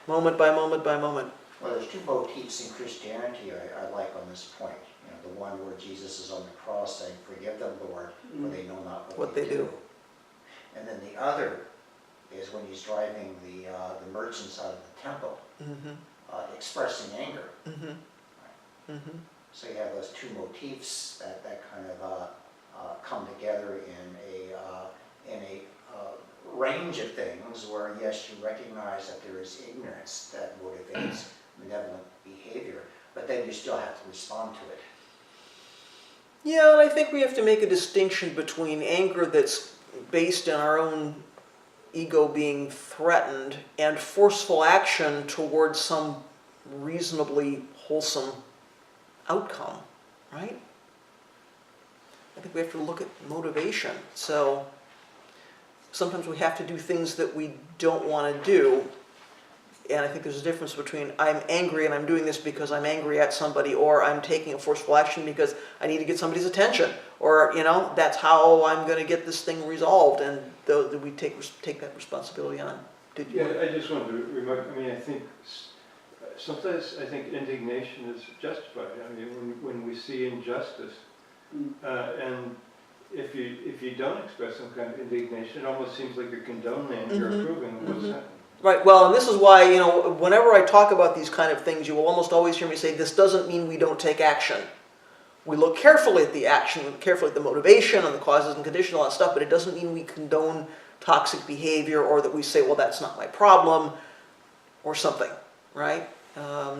Moment by moment by moment. Well, there's two motifs in Christianity I like on this point. The one where Jesus is on the cross saying, forgive them, Lord, for they know not what they do. And then the other is when he's driving the merchants out of the temple, expressing anger. So you have those two motifs that kind of come together in a range of things where, yes, you recognize that there is ignorance that motivates benevolent behavior, but then you still have to respond to it. Yeah, and I think we have to make a distinction between anger that's based in our own ego being threatened and forceful action towards some reasonably wholesome outcome, right? I think we have to look at motivation. So sometimes we have to do things that we don't want to do. And I think there's a difference between I'm angry and I'm doing this because I'm angry at somebody, or I'm taking a forceful action because I need to get somebody's attention, or that's how I'm going to get this thing resolved, and we take that responsibility on. Yeah, I just wanted to remark. I think sometimes indignation is justified. When we see injustice, and if you don't express some kind of indignation, it almost seems like you're condoning, you're approving of what's happening. Right, well, and this is why, whenever I talk about these kind of things, you will almost always hear me say, this doesn't mean we don't take action. we look carefully at the action, we look carefully at the motivation and the causes and conditions, all that stuff, but it doesn't mean we condone toxic behavior or that we say, well, that's not my problem or something, right?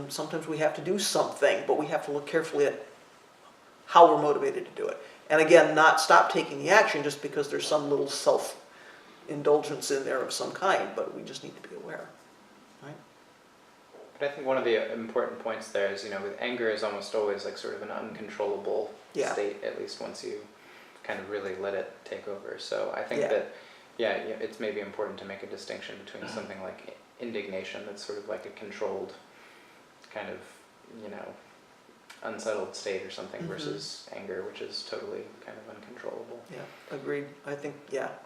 Sometimes we have to do something, but we have to look carefully at how we're motivated to do it. And again, not stop taking the action just because there's some little self-indulgence in there of some kind, but we just need to be aware, right? But I think one of the important points there is, with anger is almost always like sort of an uncontrollable Yeah. state, at least once you kind of really let it take over. So I think Yeah. that, it's maybe important to make a distinction between something like indignation that's sort of like a controlled kind of, unsettled state or something versus anger, which is totally kind of uncontrollable. Yeah, agreed. I think,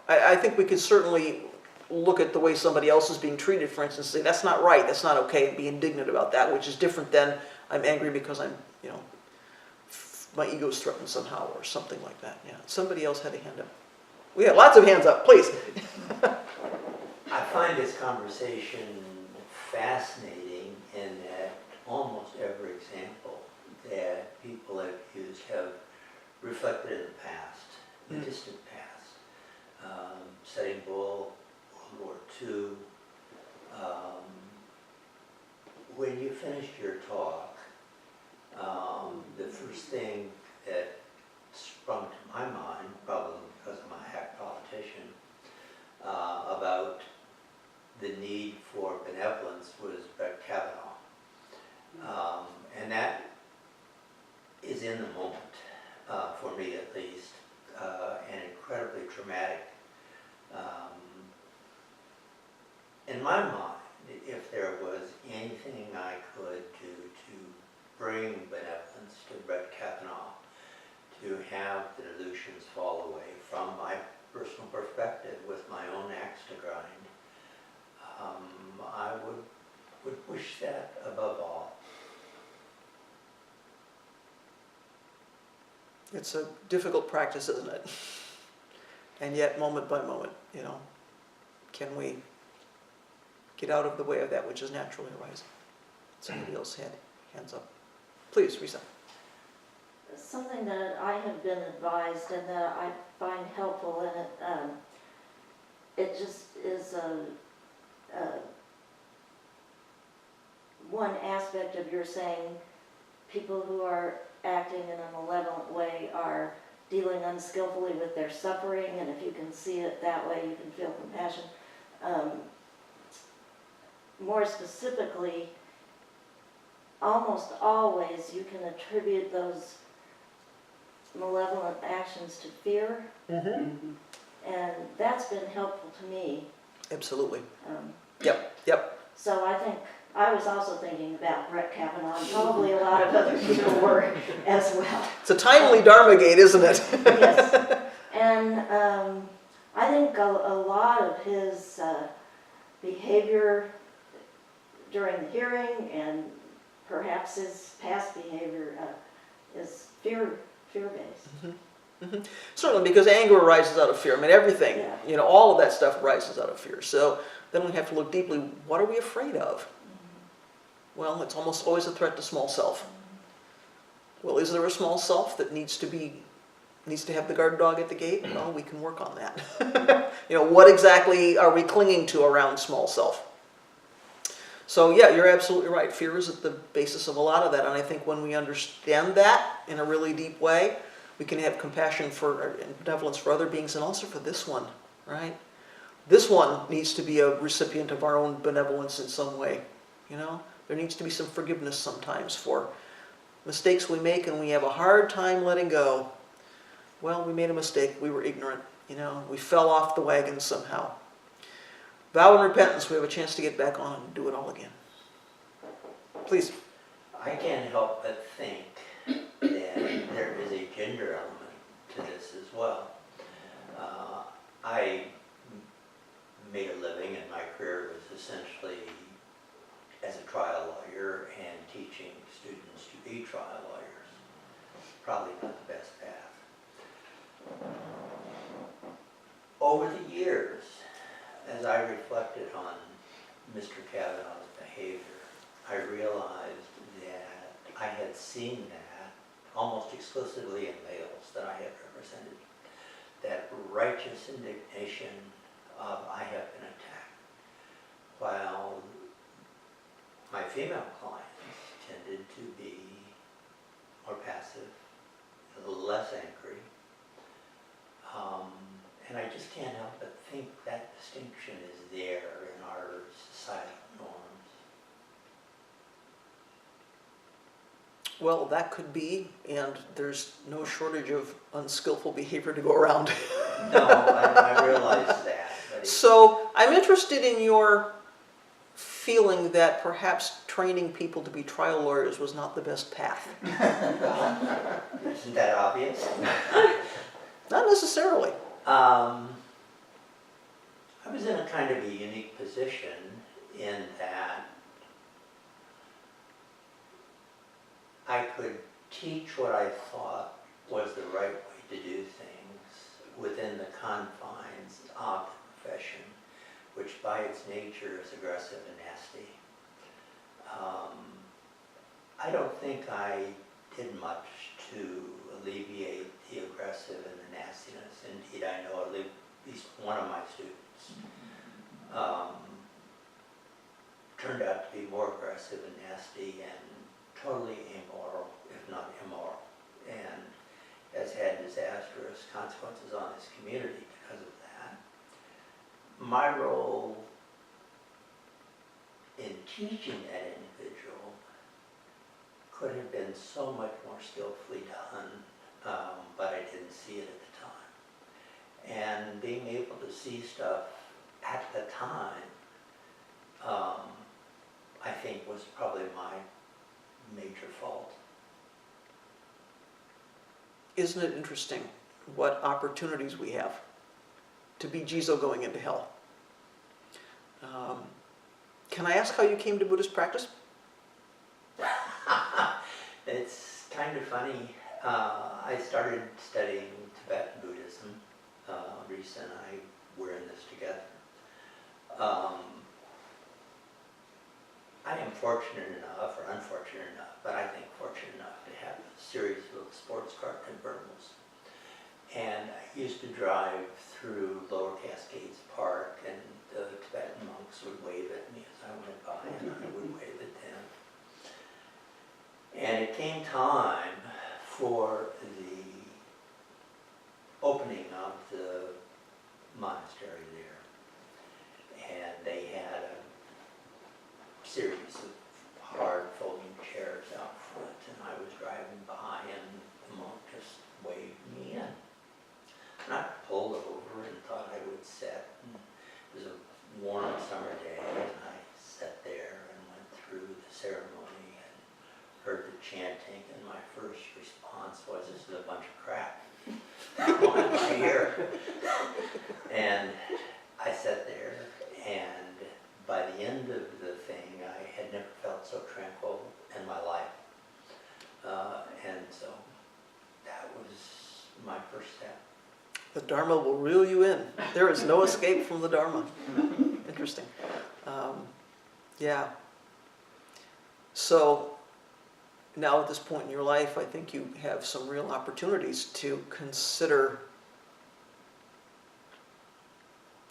I think we could certainly look at the way somebody else is being treated, for instance, and say, that's not right, that's not okay, and be indignant about that, which is different than I'm angry because I'm, my ego's threatened somehow or something like that. Yeah, somebody else had a hand up. We had lots of hands up, please. I find this conversation fascinating in that almost every example that people have used have reflected in the past, the distant past. Sitting Bull, World War II. When you finished your talk, the first thing that sprung to my mind, probably because I'm a hack politician, about the need for benevolence was Brett Kavanaugh. And that is in the moment, for me at least, and incredibly traumatic. In my mind, if there was anything I could do to bring benevolence to Brett Kavanaugh, to have the delusions fall away from my personal perspective with my own axe to grind, I would wish that above all. It's a difficult practice, isn't it? And yet, moment by moment, can we get out of the way of that which is naturally arising? Somebody else had hands up. Please, Risa. Something that I have been advised and that I find helpful in it, it just is one aspect of your saying people who are acting in a malevolent way are dealing unskillfully with their suffering, and if you can see it that way, you can feel compassion. More specifically, almost always you can attribute those malevolent actions to fear, and that's been helpful to me. Absolutely. Yep. So I think I was also thinking about Brett Kavanaugh, and probably a lot of other people were as well. It's a timely Dharma gate, isn't it? Yes, and I think a lot of his behavior during the hearing and perhaps his past behavior is fear-based. Certainly, because anger arises out of fear. I mean, everything, Yeah. all of that stuff arises out of fear. So then we have to look deeply, what are we afraid of? Well, it's almost always a threat to small self. Well, is there a small self that needs to have the guard dog at the gate? Well, we can work on that. What exactly are we clinging to around small self? So yeah, you're absolutely right. Fear is at the basis of a lot of that. And I think when we understand that in a really deep way, we can have compassion for and benevolence for other beings and also for this one, right? This one needs to be a recipient of our own benevolence in some way. There needs to be some forgiveness sometimes for mistakes we make and we have a hard time letting go. Well, we made a mistake. We were ignorant. We fell off the wagon somehow. Vow and repentance, we have a chance to get back on and do it all again. Please. I can't help but think that there is a gender element to this as well. I made a living and my career was essentially as a trial lawyer and teaching students to be trial lawyers. Probably not the best path. Over the years, as I reflected on Mr. Kavanaugh's behavior, I realized that I had seen that almost exclusively in males that I have represented, that righteous indignation of I have been attacked, while my female clients tended to be more passive, less angry, and I just can't help but think that distinction is there in our societal norms. Well, that could be, and there's no shortage of unskillful behavior to go around. No, I realize that, but it's, So I'm interested in your feeling that perhaps training people to be trial lawyers was not the best path. isn't that obvious? Not necessarily. I was in a kind of a unique position in that I could teach what I thought was the right way to do things within the confines of the profession, which by its nature is aggressive and nasty. I don't think I did much to alleviate the aggressive and the nastiness. Indeed, I know at least one of my students turned out to be more aggressive and nasty and totally amoral, if not immoral, and has had disastrous consequences on his community because of that. My role in teaching that individual could have been so much more skillfully done, but I didn't see it at the time. And being able to see stuff at the time, I think was probably my major fault. Isn't it interesting what opportunities we have to be Jizo going into hell? Can I ask how you came to Buddhist practice? It's kind of funny. I started studying Tibetan Buddhism. Reese and I were in this together. I am fortunate enough, or unfortunate enough, but I think fortunate enough to have a series of little sports car convertibles. And I used to drive through Lower Cascades Park, and the Tibetan monks would wave at me as I went by, and I would wave at them. And it came time for the opening of the monastery there. And they had a series of hard folding chairs out front, and I was driving by, and the monk just waved me in. And I pulled over and thought I would sit. And it was a warm summer day, and I sat there and went through the ceremony and heard the chanting, and my first response was, "This is a bunch of crap. Why am I here?" And I sat there, and by the end of the thing, I had never felt so tranquil in my life. And so that was my first step. The Dharma will reel you in. There is no escape from the Dharma. Interesting. Yeah. So now at this point in your life, I think you have some real opportunities to consider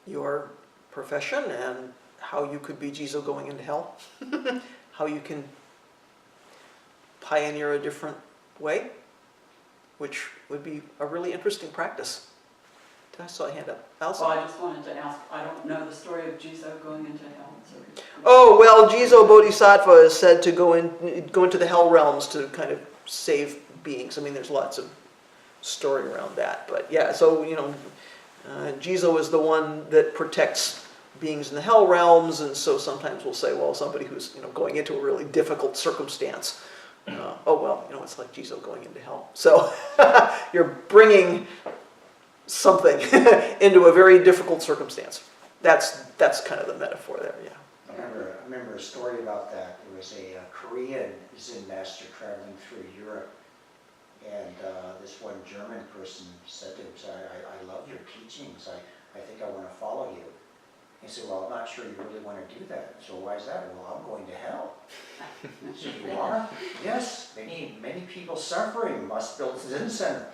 your profession and how you could be Jizo going into hell, how you can pioneer a different way, which would be a really interesting practice. I saw a hand up. Allison? Well, I just wanted to ask, I don't know the story of Jizo going into hell, so. Oh, well, Jizo Bodhisattva is said to go into the hell realms to kind of save beings. I mean, there's lots of story around that. But yeah, so, Jizo is the one that protects beings in the hell realms, and so sometimes we'll say, well, somebody who's going into a really difficult circumstance, it's like Jizo going into hell. So you're bringing something into a very difficult circumstance. That's kind of the metaphor there, yeah. I remember a story about that. There was a Korean Zen master traveling through Europe, and this one German person said to him, "I love your teachings. I think I want to follow you." He said, well, I'm not sure you really want to do that. So why is that? Well, I'm going to hell. So you are? Yes, many people suffering must build a Zen center.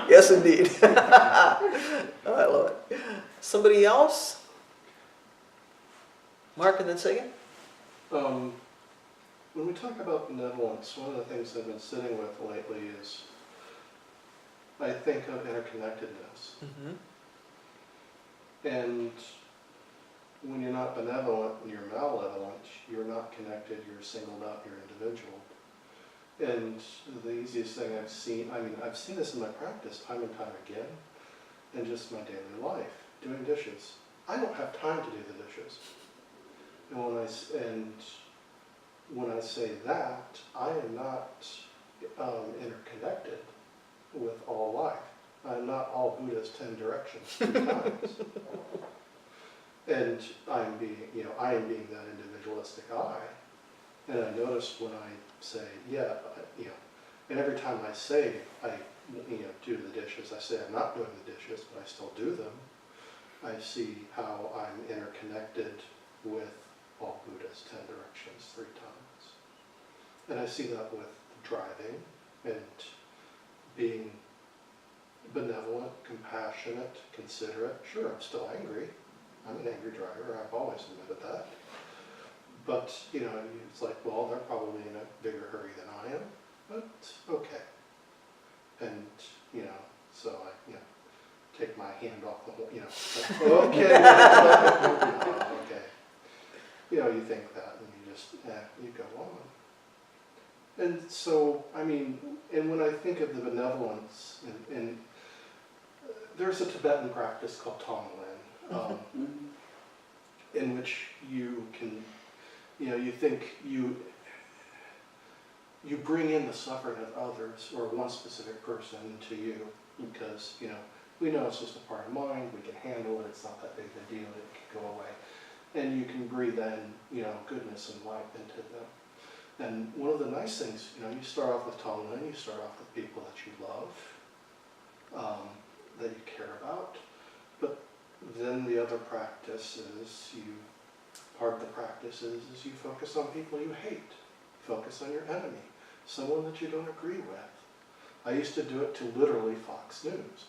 Yes, indeed. Oh, I love it. Somebody else? Mark and then Sagan? When we talk about benevolence, one of the things I've been sitting with lately is I think of interconnectedness. Mm-hmm. And when you're not benevolent and you're malevolent, you're not connected, you're singled out, you're individual. And the easiest thing I've seen, I've seen this in my practice time and time again, in just my daily life, doing dishes. I don't have time to do the dishes. And when I say that, I am not interconnected with all life. I'm not all Buddha's 10 directions 3 times. And I am being that individualistic I. And I notice when I say, and every time I say I do the dishes, I say I'm not doing the dishes, but I still do them. I see how I'm interconnected with all Buddha's 10 directions 3 times. And I see that with driving and being benevolent, compassionate, considerate. Sure, I'm still angry. I'm an angry driver. I've always admitted that. But, it's like, well, they're probably in a bigger hurry than I am. But, okay. And, so I, take my hand off the whole, like, okay. Okay. You think that and you just, you go on. And so, and when I think of the benevolence, and there's a Tibetan practice called Tonglen, in which you can, you think you bring in the suffering of others or one specific person into you because, we know it's just a part of mind, we can handle it, it's not that big of a deal, it can go away. And you can breathe in, goodness and light into them. And one of the nice things, you start off with Tonglen, you start off with people that you love, that you care about. But then the other practice is part of the practice is you focus on people you hate. Focus on your enemy, someone that you don't agree with. I used to do it to literally Fox News.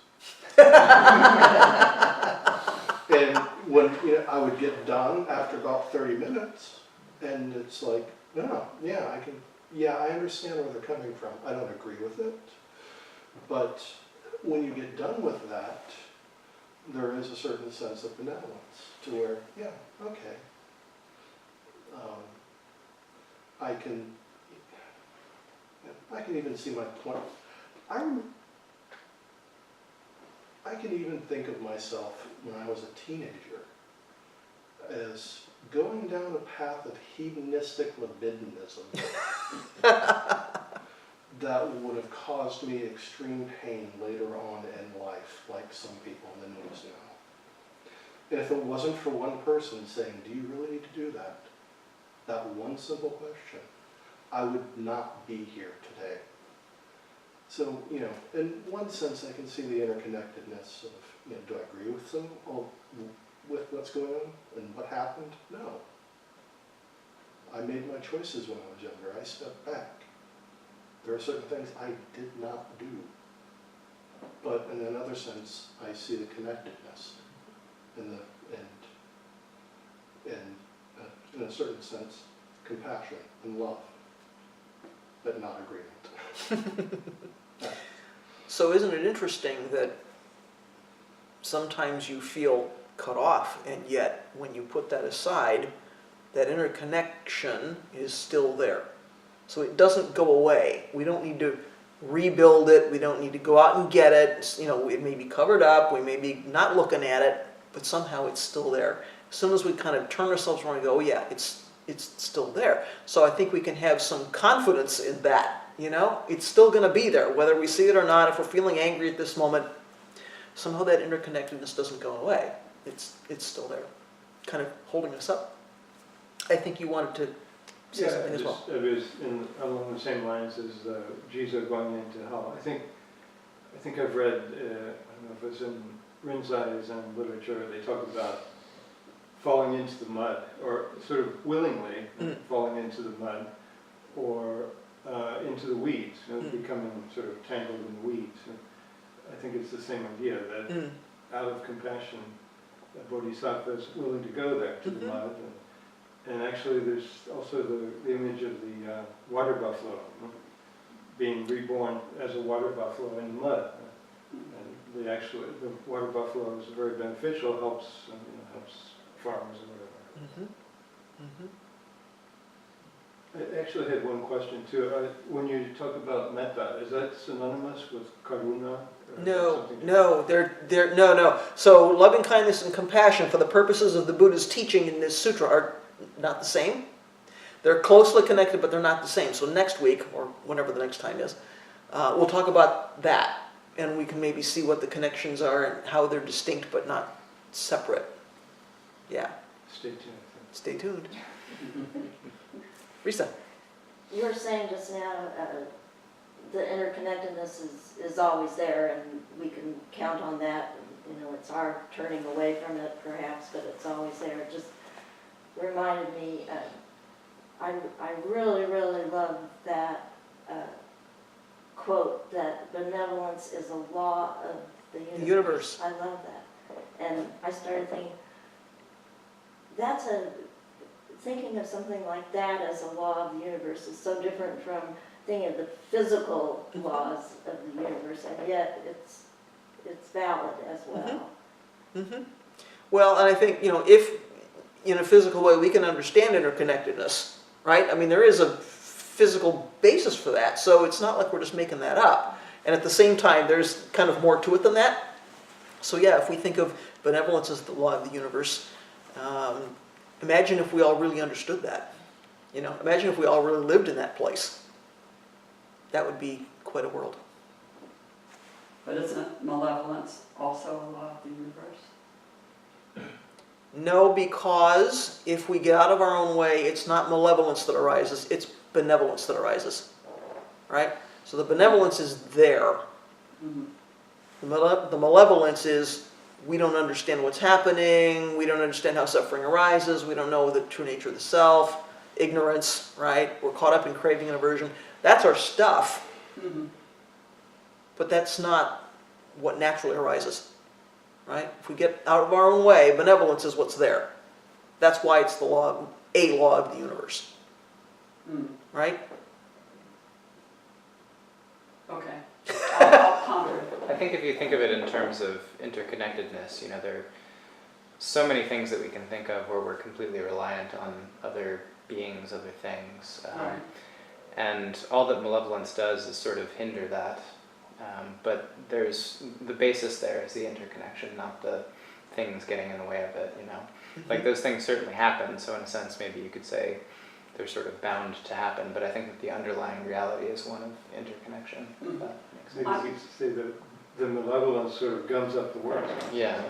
And when I would get done after about 30 minutes, and it's like, no, I understand where they're coming from. I don't agree with it. But when you get done with that, there is a certain sense of benevolence to where, okay. I can even see my point. I can even think of myself when I was a teenager as going down a path of hedonistic libidinism that would have caused me extreme pain later on in life, like some people in the news now. And if it wasn't for one person saying, do you really need to do that? That one simple question, I would not be here today. So, in one sense, I can see the interconnectedness of, do I agree with them, with what's going on and what happened? No. I made my choices when I was younger. I stepped back. There are certain things I did not do. But in another sense, I see the connectedness and in a certain sense, compassion and love, but not agreement. So isn't it interesting that sometimes you feel cut off, and yet when you put that aside, that interconnection is still there. So it doesn't go away. We don't need to rebuild it. We don't need to go out and get it. It may be covered up. We may be not looking at it, but somehow it's still there. As soon as we kind of turn ourselves around and go, oh yeah, it's still there. So I think we can have some confidence in that. It's still going to be there, whether we see it or not. If we're feeling angry at this moment, somehow that interconnectedness doesn't go away. It's still there, kind of holding us up. I think you wanted to say something as well. It was along the same lines as Jesus going into hell. I think I've read, I don't know if it was in Rinzai's and literature, they talk about falling into the mud, or sort of willingly falling into the mud, or into the weeds, becoming sort of tangled in the weeds. And I think it's the same idea, that out of compassion, the bodhisattva is willing to go there to the mud. And actually there's also the image of the water buffalo being reborn as a water buffalo in mud. And the water buffalo is very beneficial, helps farmers or whatever. I actually had one question too. When you talk about Mettā, is that synonymous with Karuna? No. No. So loving kindness and compassion for the purposes of the Buddha's teaching in this sutra are not the same. They're closely connected, but they're not the same. So next week, or whenever the next time is, we'll talk about that. And we can maybe see what the connections are and how they're distinct but not separate. Yeah. Stay tuned. Stay tuned. Risa. You were saying just now, the interconnectedness is always there, and we can count on that. You know, it's our turning away from it, perhaps, but it's always there. It just reminded me, I really, really love that quote, that benevolence is a law of the universe. I love that. And I started thinking, thinking of something like that as a law of the universe is so different from thinking of the physical laws of the universe, and yet it's valid as well. Well, and I think, if in a physical way we can understand interconnectedness, right? I mean, there is a physical basis for that, so it's not like we're just making that up. And at the same time, there's kind of more to it than that. So yeah, if we think of benevolence as the law of the universe, imagine if we all really understood that. Imagine if we all really lived in that place. That would be quite a world. But isn't malevolence also a law of the universe? No, because if we get out of our own way, it's not malevolence that arises, it's benevolence that arises. Right? So the benevolence is there. The malevolence is, we don't understand what's happening, we don't understand how suffering arises, we don't know the true nature of the self, ignorance, right? We're caught up in craving and aversion. That's our stuff. But that's not what naturally arises, right? If we get out of our own way, benevolence is what's there. That's why it's a law of the universe, right? Okay. I'll ponder it. I think if you think of it in terms of interconnectedness, there are so many things that we can think of where we're completely reliant on other beings, other things. Right. And all that malevolence does is sort of hinder that. But the basis there is the interconnection, not the things getting in the way of it, Like those things certainly happen, so in a sense maybe you could say they're sort of bound to happen, but I think that the underlying reality is one of interconnection. If that makes sense. Maybe we could say that the malevolence sort of gums up the works. Yeah.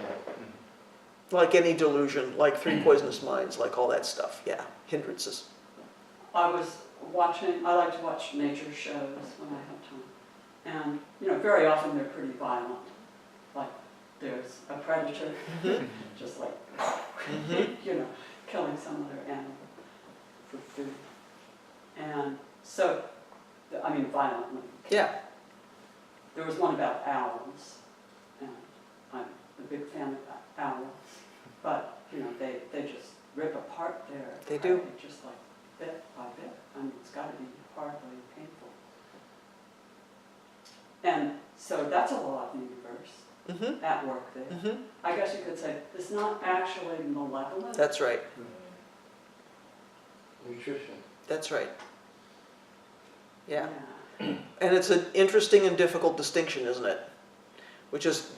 Like any delusion, like three poisonous minds, like all that stuff. Yeah, hindrances. I like to watch nature shows when I have time. And, very often they're pretty violent. Like, there's a predator, just like, killing some other animal for food. And so, violently. Yeah. There was one about owls, and I'm a big fan of owls, but, they just rip apart their They do. prey, just like bit by bit. It's got to be horribly painful. And so that's a law of the universe at work there. I guess you could say it's not actually malevolent. That's right. Nutrition. That's right. Yeah. And it's an interesting and difficult distinction, isn't it? Which is,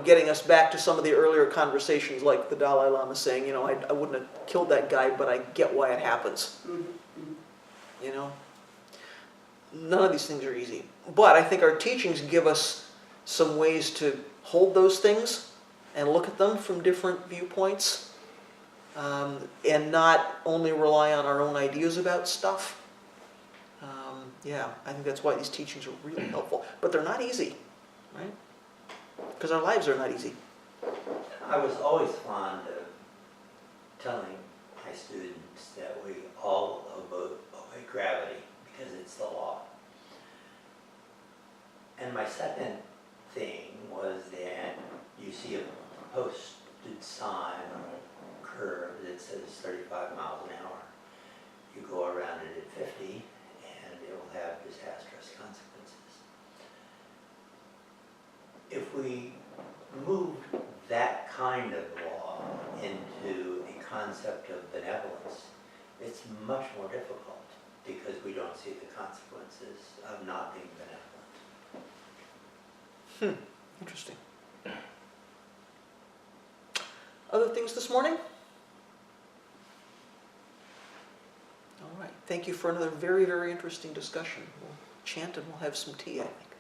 getting us back to some of the earlier conversations, like the Dalai Lama saying, I wouldn't have killed that guy, but I get why it happens. None of these things are easy. But I think our teachings give us some ways to hold those things and look at them from different viewpoints, and not only rely on our own ideas about stuff. I think that's why these teachings are really helpful. But they're not easy, right? Because our lives are not easy. I was always fond of telling my students that we all obey gravity because it's the law. And my second thing was that you see a posted sign on a curve that says 35 miles an hour. You go around it at 50 and it will have disastrous consequences. If we move that kind of law into a concept of benevolence, it's much more difficult because we don't see the consequences of not being benevolent. Interesting. Other things this morning? All right, thank you for another very, very interesting discussion. We'll chant and we'll have some tea, I think.